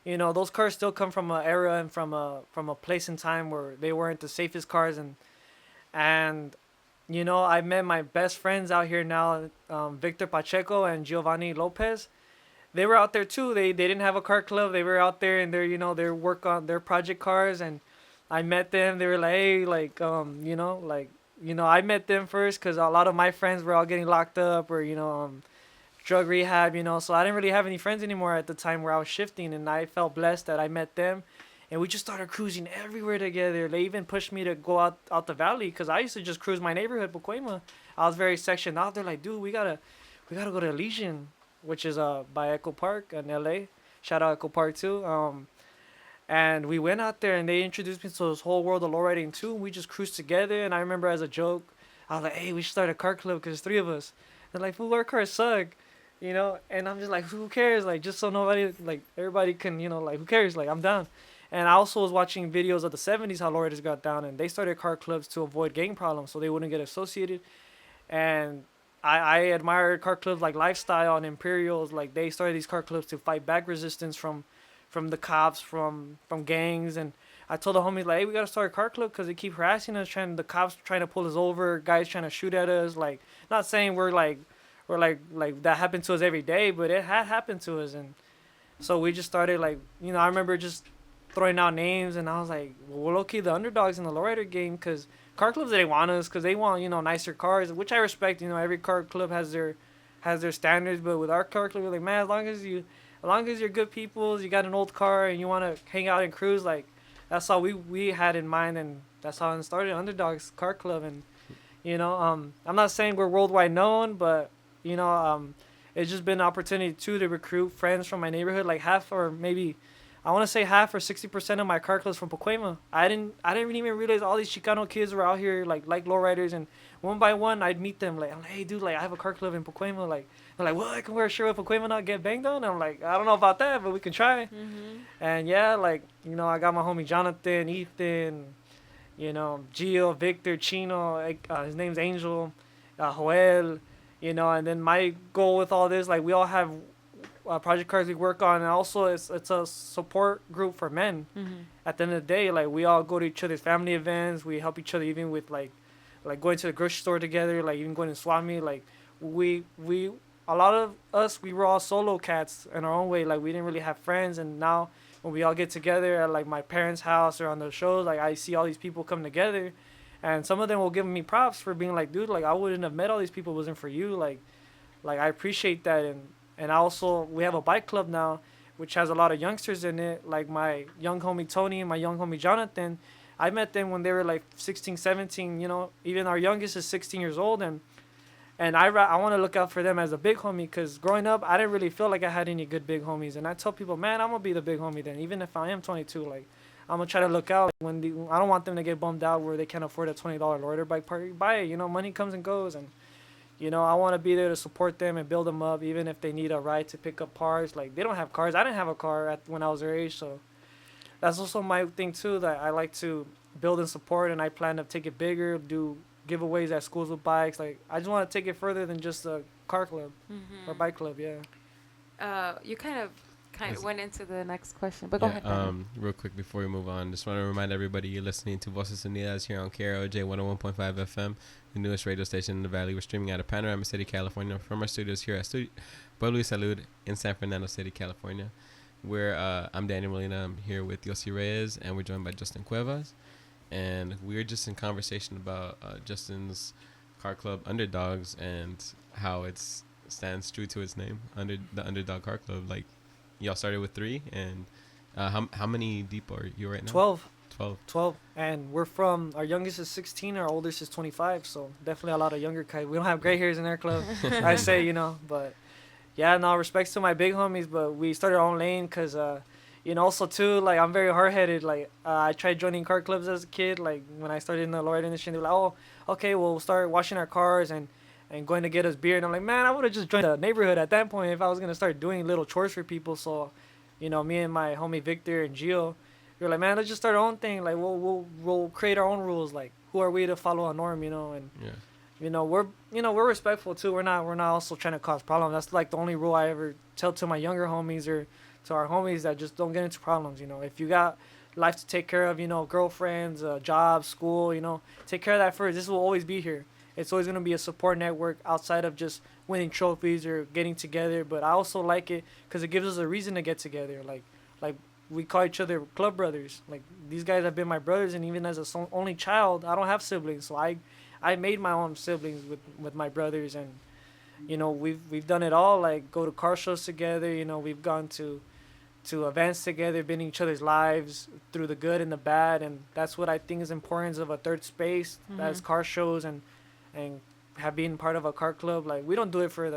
Those cars still come from an era and from a place in time where they weren't the safest cars, and I met my best friends out here now, Victor Pacheco and Giovanni Lopez. They were out there too. They didn't have a car club. They were out there and their work on their project cars, and I met them. They were like, hey, like I met them first because a lot of my friends were all getting locked up or drug rehab. So I didn't really have any friends anymore at the time where I was shifting, and I felt blessed that I met them, and we just started cruising everywhere together. They even pushed me to go out the valley because I used to just cruise my neighborhood, Pacoima. I was very sectioned out. They're like, dude, we gotta go to Elysian, which is by Echo Park in LA. Shout out Echo Park too. And we went out there and they introduced me to this whole world of lowriding too. And we just cruised together. And I remember as a joke, I was like, hey, we should start a car club because there's three of us. They're like, fool, our cars suck. And I'm just like, who cares? Like, just so nobody, like, everybody can, like, who cares? Like, I'm down. And I also was watching videos of the 70s how lowriders got down, and they started car clubs to avoid gang problems, so they wouldn't get associated. And I admired car clubs like Lifestyle and Imperials. Like they started these car clubs to fight back resistance from the cops, from gangs. And I told the homies like, hey, we gotta start a car club because they keep harassing us, the cops trying to pull us over, guys trying to shoot at us. Like, not saying we're like that happened to us every day, but it had happened to us. And so we just started like, I remember just throwing out names, and I was like, well, we're low-key the underdogs in the lowrider game, because car clubs, they want us because they want, nicer cars, which I respect. Every car club has their standards, but with our car club, we're like, man, as long as you're good people, you got an old car and you want to hang out and cruise, like, that's all we had in mind. And that's how it started, Underdogs Car Club. And I'm not saying we're worldwide known, but it's just been an opportunity too to recruit friends from my neighborhood. Like half, or maybe I want to say half or 60% of my car clubs from Pacoima. I didn't even realize all these Chicano kids were out here like lowriders, and one by one I'd meet them. Like, I'm like, hey dude, like I have a car club in Pacoima. Like, they're like, what? I can wear a shirt with Pacoima, not get banged on. And I'm like, I don't know about that, but we can try. And yeah, like, I got my homie Jonathan, Ethan, Gio, Victor, Chino. His name's Angel, Joel. And then my goal with all this, like, we all have project cars we work on, and also it's a support group for men. At the end of the day, like, we all go to each other's family events. We help each other even with like going to the grocery store together, like even going to swap meet. Like, we a lot of us, we were all solo cats in our own way. Like, we didn't really have friends, and now when we all get together at like my parents' house or on the shows, like, I see all these people come together, and some of them will give me props for being like, dude, like, I wouldn't have met all these people if it wasn't for you. Like I appreciate that. And also, we have a bike club now, which has a lot of youngsters in it. Like my young homie Tony and my young homie Jonathan, I met them when they were like 16, 17. Even our youngest is 16 years old, and I want to look out for them as a big homie, because growing up, I didn't really feel like I had any good big homies. And I tell people, man, I'm gonna be the big homie then, even if I am 22. Like, I'm gonna try to look out. Like, I don't want them to get bummed out where they can't afford a $20 loader bike party. Buy it. Money comes and goes, and I want to be there to support them and build them up, even if they need a ride to pick up parts. Like, they don't have cars. I didn't have a car when I was their age, so that's also my thing too, that I like to build and support, and I plan to take it bigger, do giveaways at schools with bikes. Like, I just want to take it further than just a car club or bike club. Yeah. You kind of Yes. went into the next question, but go ahead. Real quick before we move on, just want to remind everybody you're listening to Voces Unidas here on KROJ 101.5 FM, the newest radio station in the Valley. We're streaming out of Panorama City, California, from our studios here at Pueblo y Salud in San Fernando City, California. I'm Daniel Molina. I'm here with Yossi Reyes, and we're joined by Justin Cuevas. And we're just in conversation about Justin's car club, Underdogs, and how it stands true to its name, the Underdog Car Club. Like, y'all started with 3, and how many deep are you right now? 12. 12. And our youngest is 16, our oldest is 25, so definitely a lot of younger guys. We don't have gray hairs in our club, I say, but yeah, no, respects to my big homies, but we started our own lane because, also too, like, I'm very hard-headed. Like, I tried joining car clubs as a kid. Like, when I started in the lowrider industry, they were like, oh, okay, we'll start washing our cars and going to get us beer. And I'm like, man, I would have just joined the neighborhood at that point if I was going to start doing little chores for people. So, me and my homie Victor and Gio, we were like, man, let's just start our own thing. Like, we'll create our own rules. Like, who are we to follow a norm, and Yeah. we're respectful too. We're not also trying to cause problems. That's like the only rule I ever tell to my younger homies or to our homies, that just don't get into problems. If you got life to take care of, girlfriends, jobs, school, take care of that first. This will always be here. It's always going to be a support network outside of just winning trophies or getting together. But I also like it because it gives us a reason to get together. Like we call each other club brothers. Like, these guys have been my brothers, and even as a only child, I don't have siblings. So I made my own siblings with my brothers, and we've done it all. Like, go to car shows together. We've gone to events together, been in each other's lives through the good and the bad, and that's what I think is importance of a third space. That's car shows and have been part of a car club. Like, we don't do it for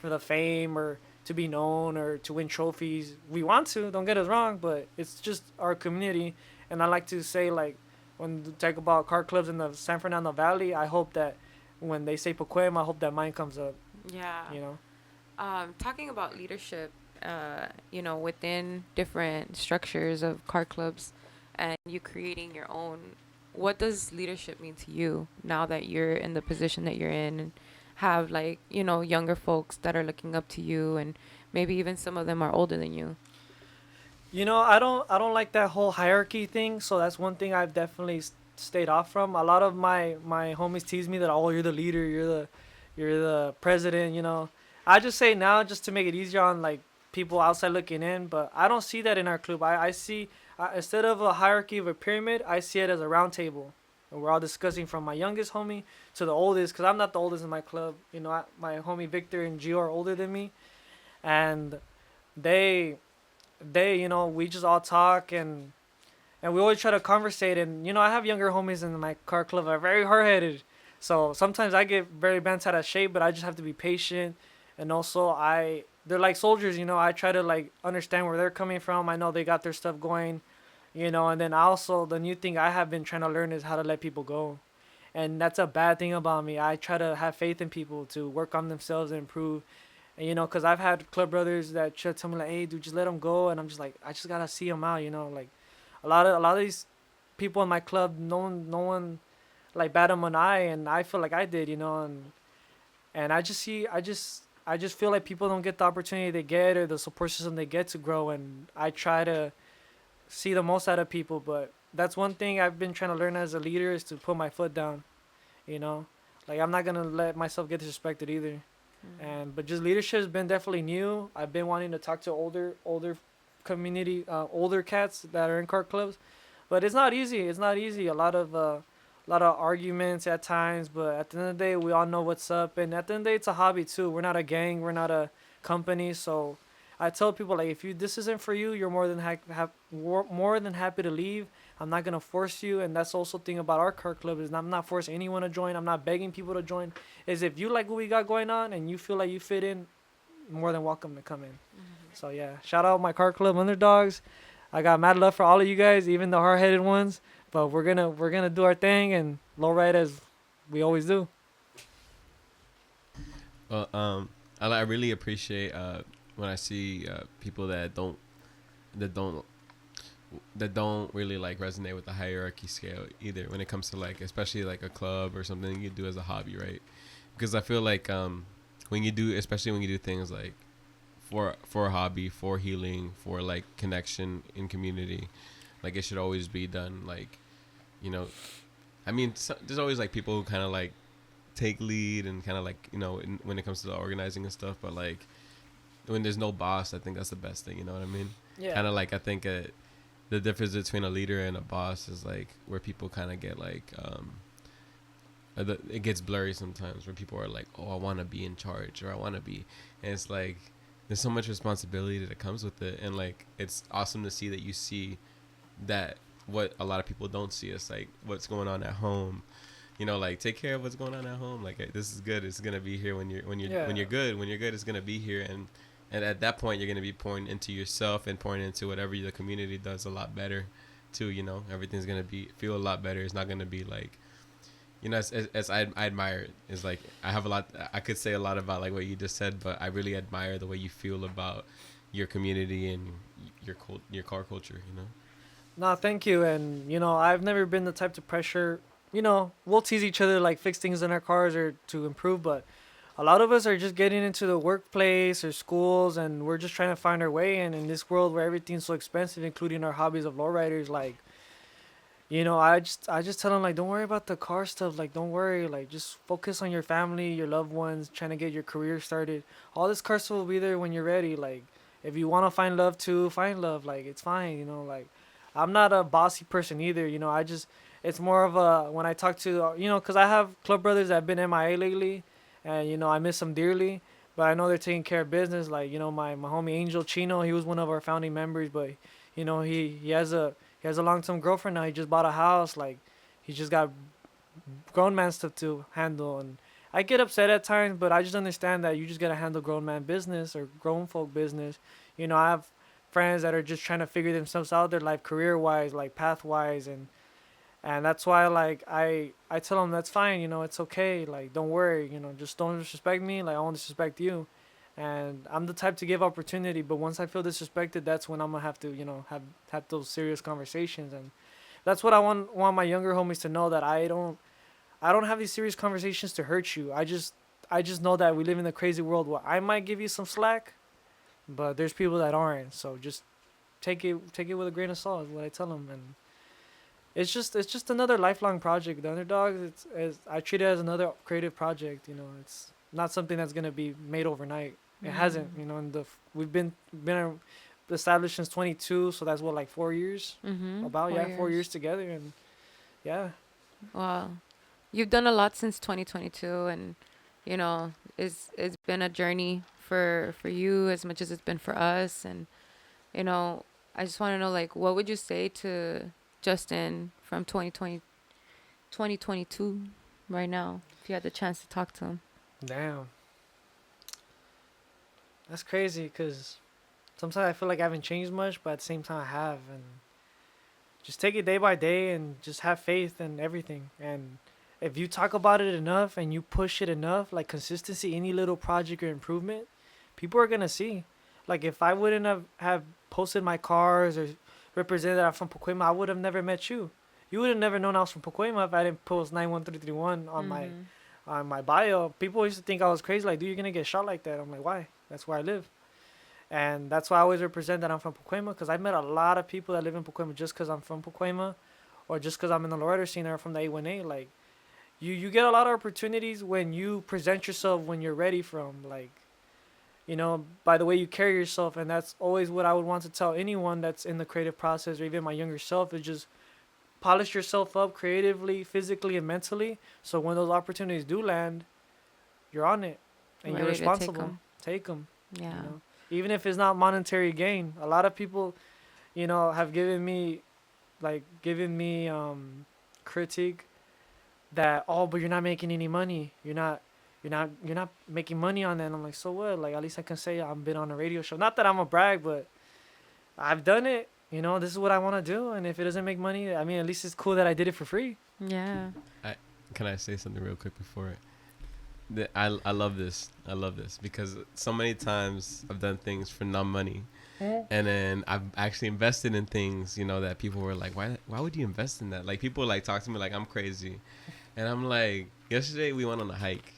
the fame or to be known or to win trophies. We want to, don't get us wrong, but it's just our community. And I like to say, like, when we talk about car clubs in the San Fernando Valley, I hope that when they say Pacoima, I hope that mine comes up. Yeah. Talking about leadership, within different structures of car clubs, and you creating your own. What does leadership mean to you now that you're in the position that you're in, and have like younger folks that are looking up to you, and maybe even some of them are older than you? I don't like that whole hierarchy thing. So that's one thing I've definitely stayed off from. A lot of my homies tease me that, oh, you're the leader, you're the president. I just say now just to make it easier on like people outside looking in. But I don't see that in our club. I see instead of a hierarchy of a pyramid, I see it as a round table. And we're all discussing from my youngest homie to the oldest, because I'm not the oldest in my club. My homie Victor and Gio are older than me, and they we just all talk, and we always try to conversate. And I have younger homies in my car club that are very hard-headed, so sometimes I get very bent out of shape, but I just have to be patient. And also they're like soldiers. I try to like understand where they're coming from. I know they got their stuff going. And then also the new thing I have been trying to learn is how to let people go. And that's a bad thing about me. I try to have faith in people to work on themselves and improve. And because I've had club brothers that should tell me like, "Hey, dude, just let them go," and I'm just like, I just gotta see them out. Like a lot of these people in my club, no one like bat them an eye, and I feel like I did. And I just feel like people don't get the opportunity they get or the support system they get to grow, and I try to see the most out of people. But that's one thing I've been trying to learn as a leader is to put my foot down. You know, like I'm not gonna let myself get disrespected either. And but just leadership has been definitely new. I've been wanting to talk to older community, older cats that are in car clubs, but it's not easy. It's not easy. A lot of arguments at times, but at the end of the day, we all know what's up. And at the end of the day, it's a hobby too. We're not a gang. We're not a company. So I tell people like, if this isn't for you, you're more than happy to leave. I'm not gonna force you. And that's also the thing about our car club is I'm not forcing anyone to join. I'm not begging people to join. Is if you like what we got going on and you feel like you fit in, more than welcome to come in. So yeah, shout out my car club underdogs. I got mad love for all of you guys, even the hard-headed ones. But we're gonna do our thing and low ride as we always do. Well, I really appreciate when I see people that don't that don't really like resonate with the hierarchy scale either when it comes to like especially like a club or something you do as a hobby, right? Because I feel like when you do, especially when you do things like for a hobby, for healing, for like connection in community, like it should always be done like, you know, I mean there's always like people who kind of like take lead and kind of like, when it comes to the organizing and stuff, but like when there's no boss, I think that's the best thing, you know what I mean? Yeah. Kind of like I think the difference between a leader and a boss is like where people kind of get like it gets blurry sometimes where people are like, oh, I want to be in charge or I want to be, and it's like there's so much responsibility that comes with it, and like it's awesome to see that you see that what a lot of people don't see is like what's going on at home, like take care of what's going on at home, like this is good, it's gonna be here when you're when you're good, it's gonna be here, and at that point you're gonna be pouring into yourself and pouring into whatever the community does a lot better too. Everything's gonna feel a lot better. It's not gonna be like, as I admire it, is like I could say a lot about like what you just said, but I really admire the way you feel about your community and your car culture. No, thank you. And I've never been the type to pressure. We'll tease each other like fix things in our cars or to improve, but a lot of us are just getting into the workplace or schools, and we're just trying to find our way in this world where everything's so expensive, including our hobbies of lowriders. Like, I just tell them like, don't worry about the car stuff. Like, don't worry. Like, just focus on your family, your loved ones, trying to get your career started. All this car stuff will be there when you're ready. Like, if you want to find love too, find love. Like, it's fine. Like, I'm not a bossy person either. It's more of a when I talk to because I have club brothers that have been MIA lately, and I miss them dearly. But I know they're taking care of business. Like my homie Angel Chino, he was one of our founding members, but he has a long term girlfriend now. He just bought a house. Like he just got grown man stuff to handle, and I get upset at times, but I just understand that you just gotta handle grown man business or grown folk business. I have friends that are just trying to figure themselves out their life career wise, like path wise, and that's why like I tell them that's fine, it's okay, like don't worry, just don't disrespect me, like I won't disrespect you. And I'm the type to give opportunity, but once I feel disrespected, that's when I'm gonna have to, have those serious conversations. And that's what I want my younger homies to know, that I don't have these serious conversations to hurt you. I just know that we live in a crazy world where I might give you some slack, but there's people that aren't. So just take it with a grain of salt, is what I tell them. And it's just another lifelong project. The Underdogs, I treat it as another creative project. It's not something that's gonna be made overnight. It hasn't. And we've been established since 22, so that's what, like 4 years. Mm-hmm. About, 4 years. 4 years together, and yeah. Wow. You've done a lot since 2022, and it's been a journey for you as much as it's been for us. And you know, I just want to know, like, what would you say to Justin from 2022 right now, if you had the chance to talk to him? Damn, that's crazy. Cause sometimes I feel like I haven't changed much, but at the same time I have. And just take it day by day, and just have faith in everything. And if you talk about it enough and you push it enough, like consistency, any little project or improvement, people are gonna see. Like, if I wouldn't have posted my cars or represented that I'm from Pacoima, I would have never met you. You would have never known I was from Pacoima if I didn't post 91331 on my bio. People used to think I was crazy. Like, dude, you're gonna get shot like that. I'm like, why? That's where I live. And that's why I always represent that I'm from Pacoima, because I met a lot of people that live in Pacoima just because I'm from Pacoima, or just because I'm in the Loreto scene, or from the 818. Like, you get a lot of opportunities when you present yourself when you're ready from, like, by the way you carry yourself. And that's always what I would want to tell anyone that's in the creative process, or even my younger self, is just polish yourself up creatively, physically, and mentally. So when those opportunities do land, you're on it, and you're Ready to take responsible. 'em. Take them. Yeah. Even if it's not monetary gain. A lot of people, have given me critique that, oh, but you're not making any money. You're not making money on that. And I'm like, so what? Like, at least I can say I've been on a radio show. Not that I'm a brag, but I've done it. This is what I want to do. And if it doesn't make money, I mean, at least it's cool that I did it for free. Yeah. Can I say something real quick before it? I love this. I love this because so many times I've done things for no money, and then I've actually invested in things, that people were like, why would you invest in that? Like, people like talk to me like I'm crazy, and I'm like, yesterday we went on a hike,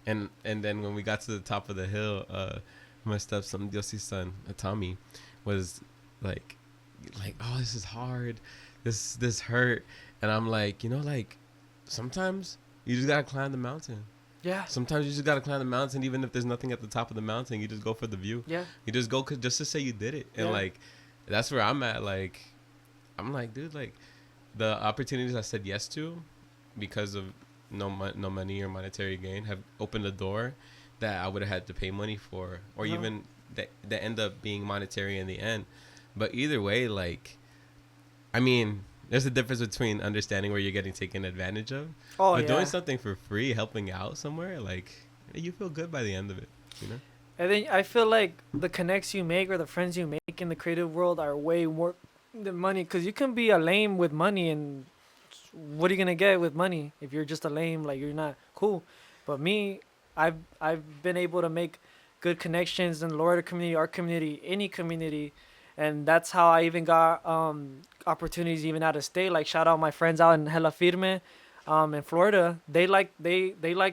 and then when we got to the top of the hill, my stepson, Diosi's son, Tommy, was like, oh, this is hard, this hurt, and I'm like, like, sometimes you just gotta climb the mountain. Yeah. Sometimes you just gotta climb the mountain, even if there's nothing at the top of the mountain. You just go for the view. Yeah. You just go just to say you did it, and like, that's where I'm at. Like, I'm like, dude, like, the opportunities I said yes to, because of no money or monetary gain, have opened a door that I would have had to pay money for, or even that end up being monetary in the end. But either way, like, I mean, there's a difference between understanding where you're getting taken advantage of, but doing something for free, helping out somewhere, like, you feel good by the end of it, And then I feel like the connects you make or the friends you make in the creative world are way more than money, because you can be a lame with money, and what are you gonna get with money if you're just a lame? Like, you're not cool. But me, I've been able to make good connections in the Florida community, our community, any community. And that's how I even got opportunities even out of state. Like, shout out my friends out in Hella Firme, in Florida. They liked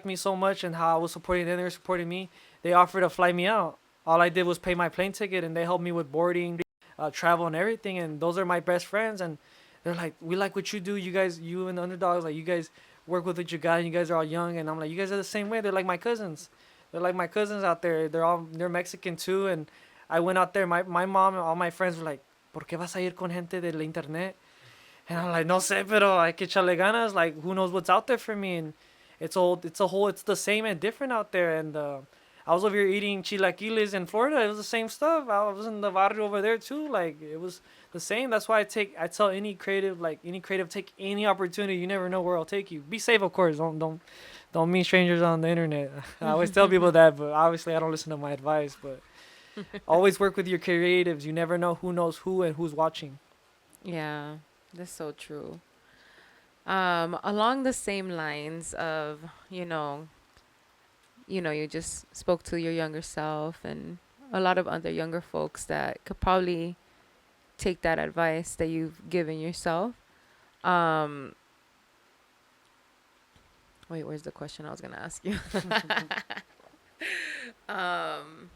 me so much, and how I was supporting them, they were supporting me. They offered to fly me out. All I did was pay my plane ticket, and they helped me with boarding, travel, and everything. And those are my best friends. And they're like, we like what you do. You guys, you and the Underdogs, like, you guys work with what you got, and you guys are all young. And I'm like, you guys are the same way. They're like my cousins. They're like my cousins out there. They're Mexican too. And I went out there. My mom and all my friends were like, ¿Por qué vas a ir con gente de la internet? And I'm like, no sé, pero hay que echarle ganas. Like, who knows what's out there for me? And it's the same and different out there. And I was over here eating chilaquiles in Florida. It was the same stuff. I was in the barrio over there too. Like, it was the same. That's why I tell any creative, take any opportunity. You never know where it'll take you. Be safe, of course. Don't meet strangers on the internet. I always tell people that, but obviously I don't listen to my advice. But always work with your creatives. You never know who knows who and who's watching. Yeah, that's so true. Along the same lines of, you just spoke to your younger self and a lot of other younger folks that could probably take that advice that you've given yourself. Um, Wait, where's the question I was gonna ask you? um,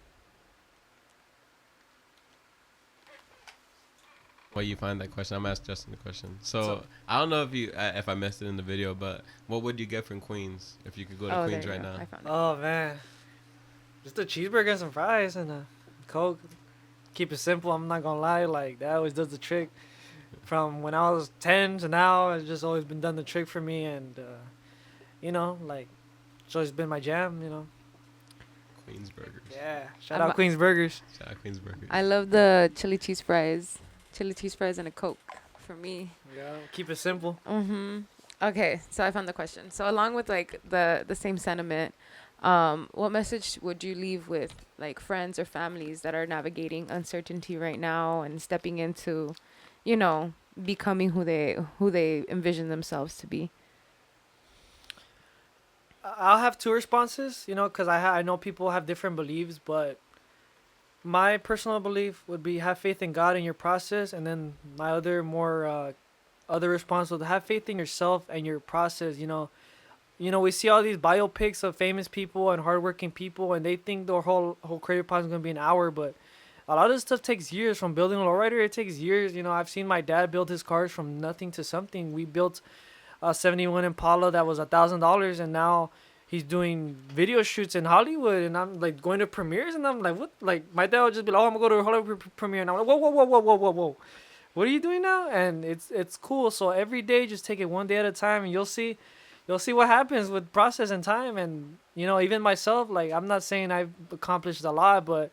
Well, you find that question. I'm asking Justin the question. So I don't know if I missed it in the video, but what would you get from Queens if you could go to oh, Queens there you right go. now? I found it. Oh man, just a cheeseburger and some fries and a Coke. Keep it simple. I'm not gonna lie. Like that always does the trick. From when I was 10 to now, it's just always been done the trick for me, and like it's always been my jam. Queens Burgers. Yeah. Shout I'm out Queens Burgers. Shout out Queens Burgers. I love the chili cheese fries and a Coke for me. Yeah. Keep it simple. Okay, so I found the question. So along with like the same sentiment, what message would you leave with like friends or families that are navigating uncertainty right now and stepping into, becoming who they envision themselves to be? I'll have two responses, because I know people have different beliefs, but my personal belief would be have faith in God in your process, and then my other response would have faith in yourself and your process. We see all these biopics of famous people and hardworking people, and they think their whole creative process is gonna be an hour, but a lot of this stuff takes years. From building a lowrider, it takes years. I've seen my dad build his cars from nothing to something. We built a 71 Impala that was $1,000, and now he's doing video shoots in Hollywood, and I'm like going to premieres, and I'm like, what? Like my dad would just be like, oh, I'm gonna go to a Hollywood premiere, and I'm like, whoa, whoa, whoa, whoa, whoa, whoa, whoa, what are you doing now? And it's cool. So every day, just take it one day at a time, and you'll see what happens with process and time. And even myself, like I'm not saying I've accomplished a lot, but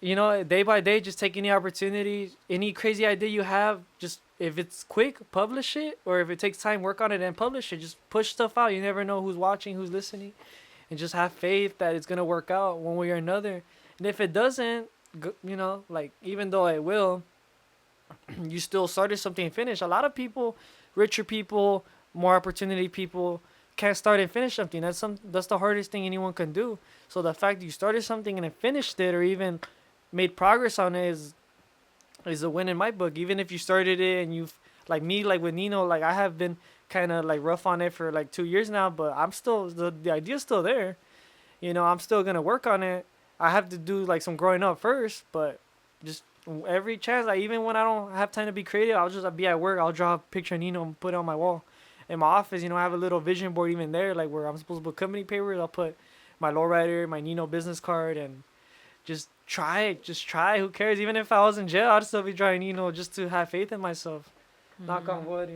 day by day, just take any opportunity, any crazy idea you have, just if it's quick, publish it, or if it takes time, work on it and publish it. Just push stuff out. You never know who's watching, who's listening, and just have faith that it's gonna work out one way or another. And if it doesn't, like even though it will, you still started something and finished. A lot of people, richer people, more opportunity people, can't start and finish something. That's the hardest thing anyone can do. So the fact that you started something and then finished it, or even made progress on it, is a win in my book. Even if you started it and you've, like me, like with Nino, like I have been kind of like rough on it for like 2 years now, but I'm still, the idea's still there. I'm still gonna work on it. I have to do like some growing up first, but just every chance, like even when I don't have time to be creative, I'll just be at work, I'll draw a picture of Nino and put it on my wall in my office. I have a little vision board even there, like where I'm supposed to put company papers. I'll put my lowrider, my Nino business card, and just try it. Just try. Who cares? Even if I was in jail, I'd still be trying, just to have faith in myself. Knock on wood,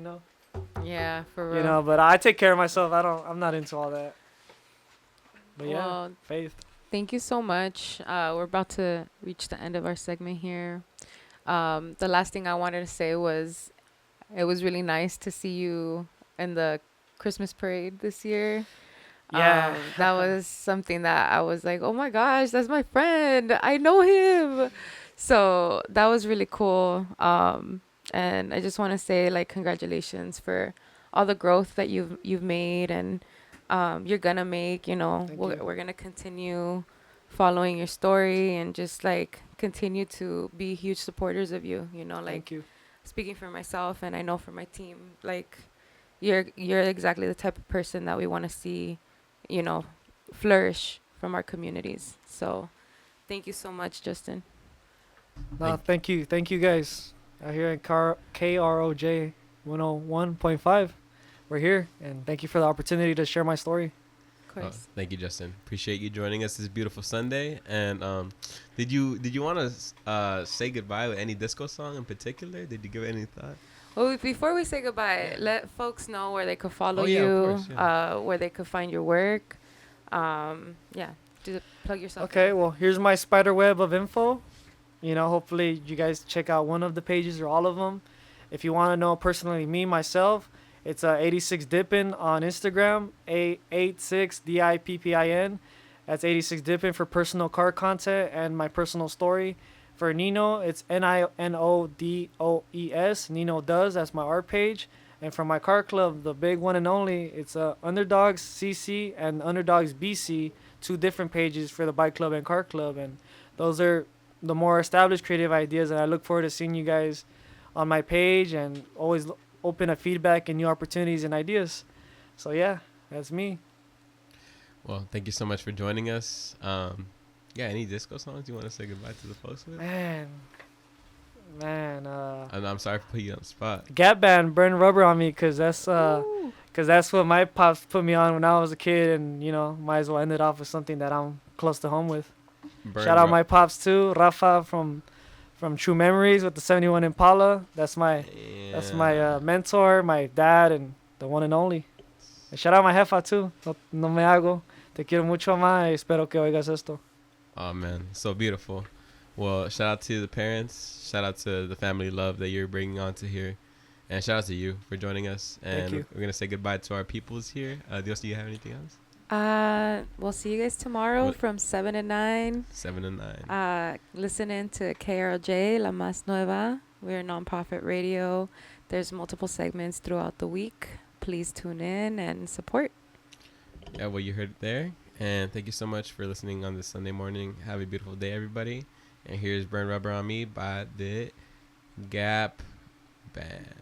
Yeah, for real. But I take care of myself. I'm not into all that. But yeah, Well, faith. thank you so much. We're about to reach the end of our segment here. The last thing I wanted to say was it was really nice to see you in the Christmas parade this year. Yeah. That was something that I was like, oh my gosh, that's my friend. I know him. So that was really cool. And I just want to say like congratulations for all the growth that you've made and you're gonna make. We're gonna continue following your story and just like continue to be huge supporters of you. Thank you. Speaking for myself and I know for my team, like you're exactly the type of person that we want to see, flourish from our communities. So thank you so much, Justin. No, thank you guys out here at KROJ 101.5. We're here, and thank you for the opportunity to share my story. Of course. Thank you, Justin. Appreciate you joining us this beautiful Sunday. And did you want to say goodbye with any disco song in particular? Did you give it any thought? Well, before we say goodbye, let folks know where they could follow Yeah, you, of course, yeah. where they could find your work. Plug yourself. Okay, in. well, here's my spider web of info. Hopefully you guys check out one of the pages or all of them. If you want to know personally me, myself, it's 86Dippin on Instagram, 86Dippin. That's 86Dippin for personal car content and my personal story. For Nino, it's NINODOES. Nino Does. That's my art page. And for my car club, the big one and only, it's Underdogs CC and Underdogs BC, two different pages for the bike club and car club. And those are the more established creative ideas. And I look forward to seeing you guys on my page and always open to feedback and new opportunities and ideas. So yeah, that's me. Well, thank you so much for joining us. Yeah, any disco songs you want to say goodbye to the folks with? Man, I'm sorry for putting you on the spot. Gap Band, Burn Rubber on me, cause that's what my pops put me on when I was a kid, and might as well end it off with something that I'm close to home with. Shout out my pops too, Rafa from True Memories with the 71 Impala. That's my mentor, my dad, and the one and only. And shout out my jefa too. No me hago. Te quiero mucho más y espero que oigas esto. Oh man, so beautiful. Well, shout out to the parents. Shout out to the family love that you're bringing on to here. And shout out to you for joining us. And Thank you. we're going to say goodbye to our peoples here. Dios, do you have anything else? We'll see you guys tomorrow from 7 to 9. 7 to 9. Listen in to KRJ, La Más Nueva. We're a nonprofit radio. There's multiple segments throughout the week. Please tune in and support. Yeah, well, you heard it there. And thank you so much for listening on this Sunday morning. Have a beautiful day, everybody. And here's Burn Rubber on Me by the Gap Band.